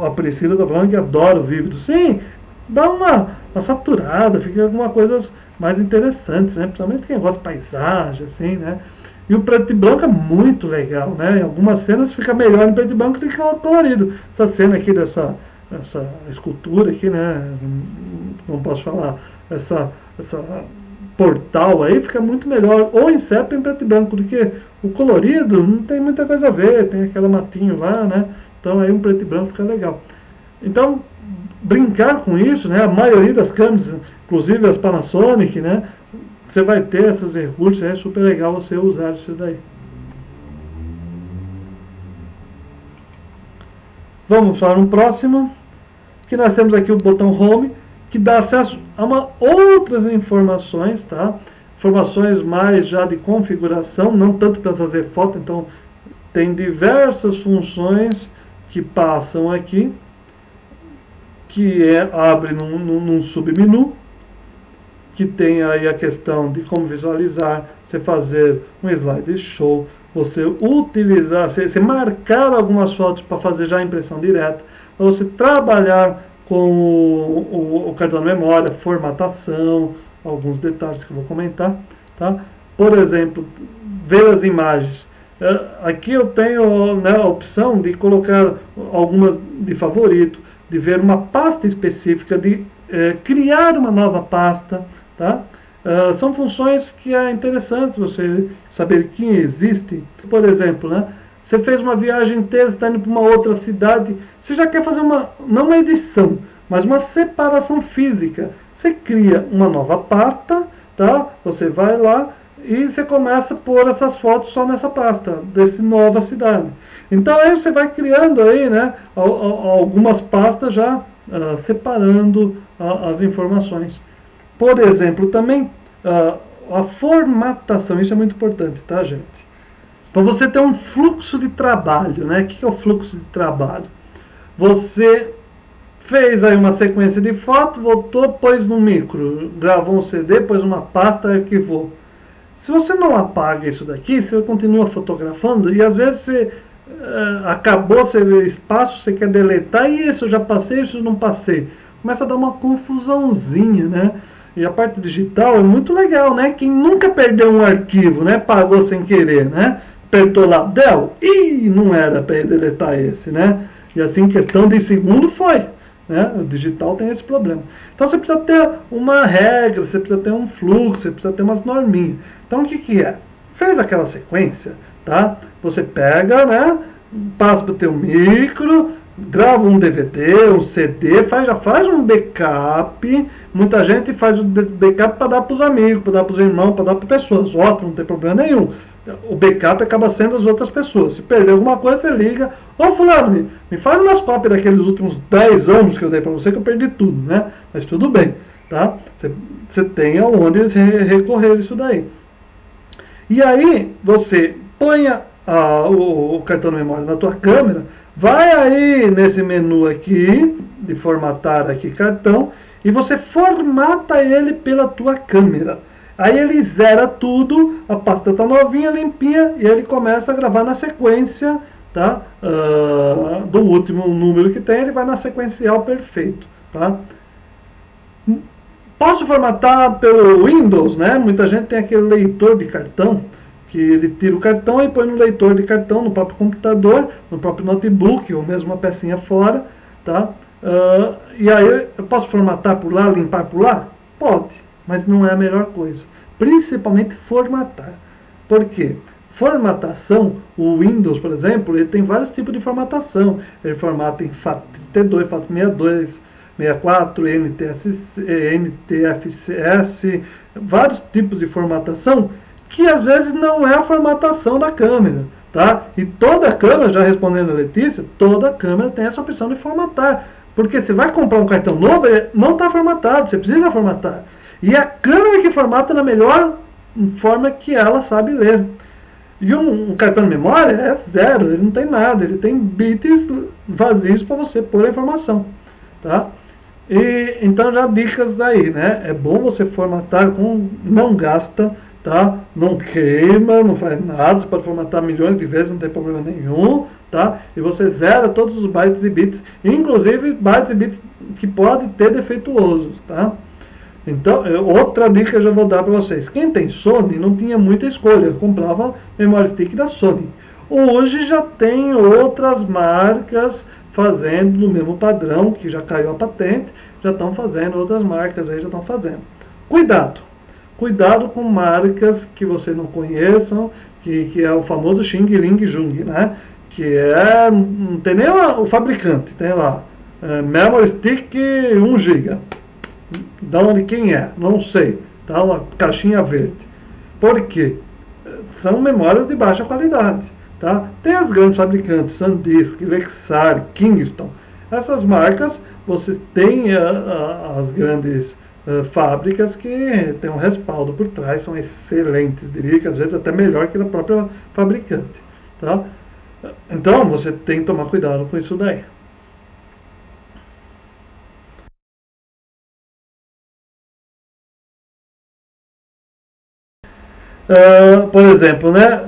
A Priscila está falando que adora o vívido. Sim, dá uma saturada, fica alguma coisa mais interessante, né? Principalmente quem gosta de paisagem, assim, né? E o preto e branco é muito legal, né? Em algumas cenas fica melhor em preto e branco do que o colorido. Essa cena aqui essa escultura aqui, né? Não posso falar, essa portal aí fica muito melhor, ou em sépia em preto e branco, do que o colorido não tem muita coisa a ver, tem aquele matinho lá, né? Então aí um preto e branco fica legal. Então, brincar com isso, né? A maioria das câmeras, inclusive as Panasonic, né? Você vai ter esses recursos, é super legal você usar isso daí. Vamos para um próximo, que nós temos aqui o botão Home, que dá acesso a outras informações, tá? Informações mais já de configuração, não tanto para fazer foto, então tem diversas funções que passam aqui, que abre num submenu, que tem aí a questão de como visualizar, você fazer um slideshow, você utilizar, você marcar algumas fotos para fazer já a impressão direta, para você trabalhar com o cartão de memória, formatação, alguns detalhes que eu vou comentar, tá? Por exemplo, ver as imagens. Aqui eu tenho, né, a opção de colocar algumas de favorito, de ver uma pasta específica, de criar uma nova pasta, tá? São funções que é interessante você saber que existe. Por exemplo, né, você fez uma viagem inteira, está indo para uma outra cidade, você já quer fazer não uma edição, mas uma separação física. Você cria uma nova pasta, tá? Você vai lá e você começa a pôr essas fotos só nessa pasta, dessa nova cidade. Então aí você vai criando aí, né, algumas pastas já separando as informações. Por exemplo, também a formatação, isso é muito importante, tá, gente? Para você ter um fluxo de trabalho, né? O que é o fluxo de trabalho? Você fez aí uma sequência de fotos, voltou, pôs no micro, gravou um CD, pôs uma pasta, arquivou. Se você não apaga isso daqui, você continua fotografando e às vezes você acabou, você vê espaço, você quer deletar, e isso eu já passei, isso eu não passei. Começa a dar uma confusãozinha, né? E a parte digital é muito legal, né? Quem nunca perdeu um arquivo, né? Pagou sem querer, né? Apertou lá, del, e não era para deletar esse, né? E assim, questão de segundo foi. né? O digital tem esse problema. Então você precisa ter uma regra, você precisa ter um fluxo, você precisa ter umas norminhas. Então o que que é? Fez aquela sequência, tá? Você pega, né? Passa para o teu micro, grava um DVD, um CD, já faz um backup. Muita gente faz o backup para dar para os amigos, para dar para os irmãos, para dar para pessoas. Ótimo, não tem problema nenhum. O backup acaba sendo as outras pessoas. Se perder alguma coisa, você liga. Ô fulano, me faz umas cópias daqueles últimos 10 anos que eu dei para você, que eu perdi tudo, né? Mas tudo bem, tá? Você tem aonde recorrer isso daí. E aí, você põe o cartão de memória na tua câmera, vai aí nesse menu aqui, de formatar aqui cartão, e você formata ele pela tua câmera. Aí ele zera tudo, a pasta está novinha, limpinha, e ele começa a gravar na sequência, tá? Do último número que tem, ele vai na sequencial perfeito, tá? Posso formatar pelo Windows, né? Muita gente tem aquele leitor de cartão, que ele tira o cartão e põe no leitor de cartão, no próprio computador, no próprio notebook, ou mesmo uma pecinha fora, tá? E aí eu posso formatar por lá, limpar por lá? Pode, mas não é a melhor coisa. Principalmente formatar. Por quê? Formatação, o Windows, por exemplo, ele tem vários tipos de formatação. Ele formata em FAT32, FAT62, 64, NTFS, vários tipos de formatação, que às vezes não é a formatação da câmera, tá? E toda câmera, já respondendo a Letícia, toda câmera tem essa opção de formatar. Porque você vai comprar um cartão novo, ele não está formatado, você precisa formatar. E a câmera que formata na melhor forma que ela sabe ler. E um cartão de memória é zero, ele não tem nada, ele tem bits vazios para você pôr a informação, tá? E então já dicas daí, né? É bom você formatar não gasta, tá? Não queima, não faz nada, você pode formatar milhões de vezes, não tem problema nenhum, tá? E você zera todos os bytes e bits, inclusive bytes e bits que podem ter defeituosos, tá? Então, outra dica que eu já vou dar para vocês. Quem tem Sony não tinha muita escolha, comprava memory stick da Sony. Hoje já tem outras marcas fazendo no mesmo padrão, que já caiu a patente, já estão fazendo, outras marcas aí já estão fazendo. Cuidado! Cuidado com marcas que você não conheçam, que é o famoso Xing Ling Jung, né? Que não tem nem o fabricante, tem lá, memory stick 1 GB. Da onde quem é? Não sei. Tá uma caixinha verde. Por quê? São memórias de baixa qualidade. Tá? Tem as grandes fabricantes, SanDisk, Lexar, Kingston. Essas marcas, você tem as grandes fábricas que têm um respaldo por trás, são excelentes, diria que às vezes até melhor que a própria fabricante. Tá? Então, você tem que tomar cuidado com isso daí. Por exemplo, né,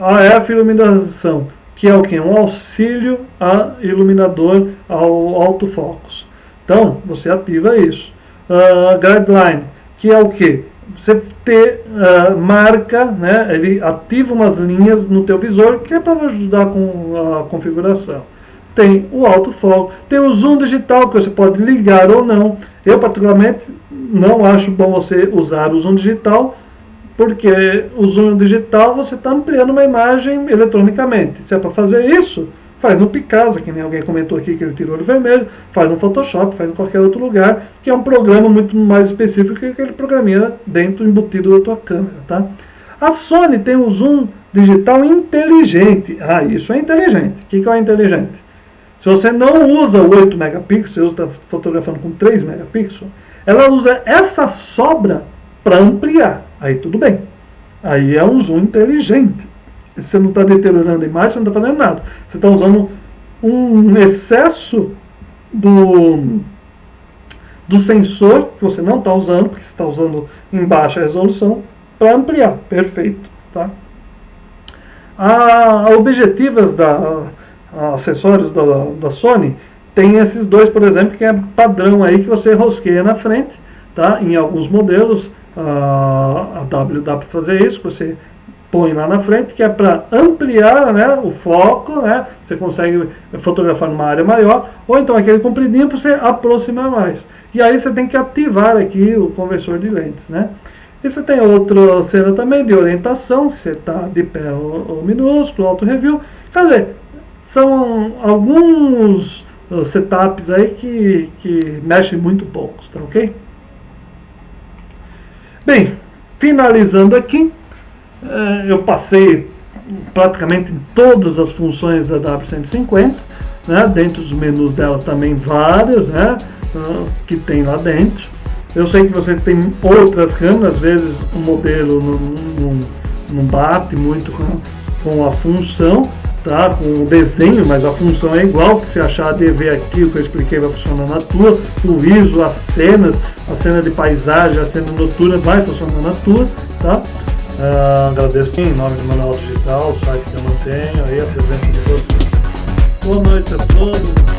AF iluminação, que é o que? Um auxílio a iluminador ao autofocus. Então, você ativa isso. Guideline, que é o que? Você marca, né, ele ativa umas linhas no teu visor, que é para ajudar com a configuração. Tem o autofoco, tem o zoom digital, que você pode ligar ou não. Eu, particularmente, não acho bom você usar o zoom digital, porque o zoom digital você está ampliando uma imagem eletronicamente. Se é para fazer isso, faz no Picasa, que nem alguém comentou aqui que ele tirou o vermelho, faz no Photoshop, faz em qualquer outro lugar, que é um programa muito mais específico que aquele programinha dentro, embutido da tua câmera, tá? A Sony tem um zoom digital inteligente. Isso é inteligente. O que é o inteligente? Se você não usa 8 megapixels, você está fotografando com 3 megapixels, ela usa essa sobra para ampliar. Aí tudo bem. Aí é um zoom inteligente. Você não está deteriorando a imagem, você não está fazendo nada. Você está usando um excesso do sensor que você não está usando, porque você está usando em baixa resolução, para ampliar. Perfeito. Tá? A objetivas acessórios da Sony tem esses dois, por exemplo, que é padrão aí que você rosqueia na frente, tá? Em alguns modelos a W dá para fazer isso, você põe lá na frente, que é para ampliar, né, o foco, né, você consegue fotografar numa área maior, ou então aquele compridinho para você aproximar mais. E aí você tem que ativar aqui o conversor de lentes, né. E você tem outra cena também de orientação, se você está de pé ou minúsculo, auto review. Quer dizer, são alguns setups aí que mexem muito poucos, tá ok? Bem, finalizando aqui, eu passei praticamente em todas as funções da W150, né? Dentro dos menus dela também várias, né? Que tem lá dentro. Eu sei que você tem outras câmeras, às vezes o modelo não bate muito com a função, tá? Com o desenho, mas a função é igual, que se achar de ver aqui o que eu expliquei vai funcionar na tua, o ISO, as cenas, a cena de paisagem, a cena noturna vai funcionar na tua, tá? Agradeço em nome do Manual Digital, o site que eu mantenho, aí a presença de vocês. Boa noite a todos.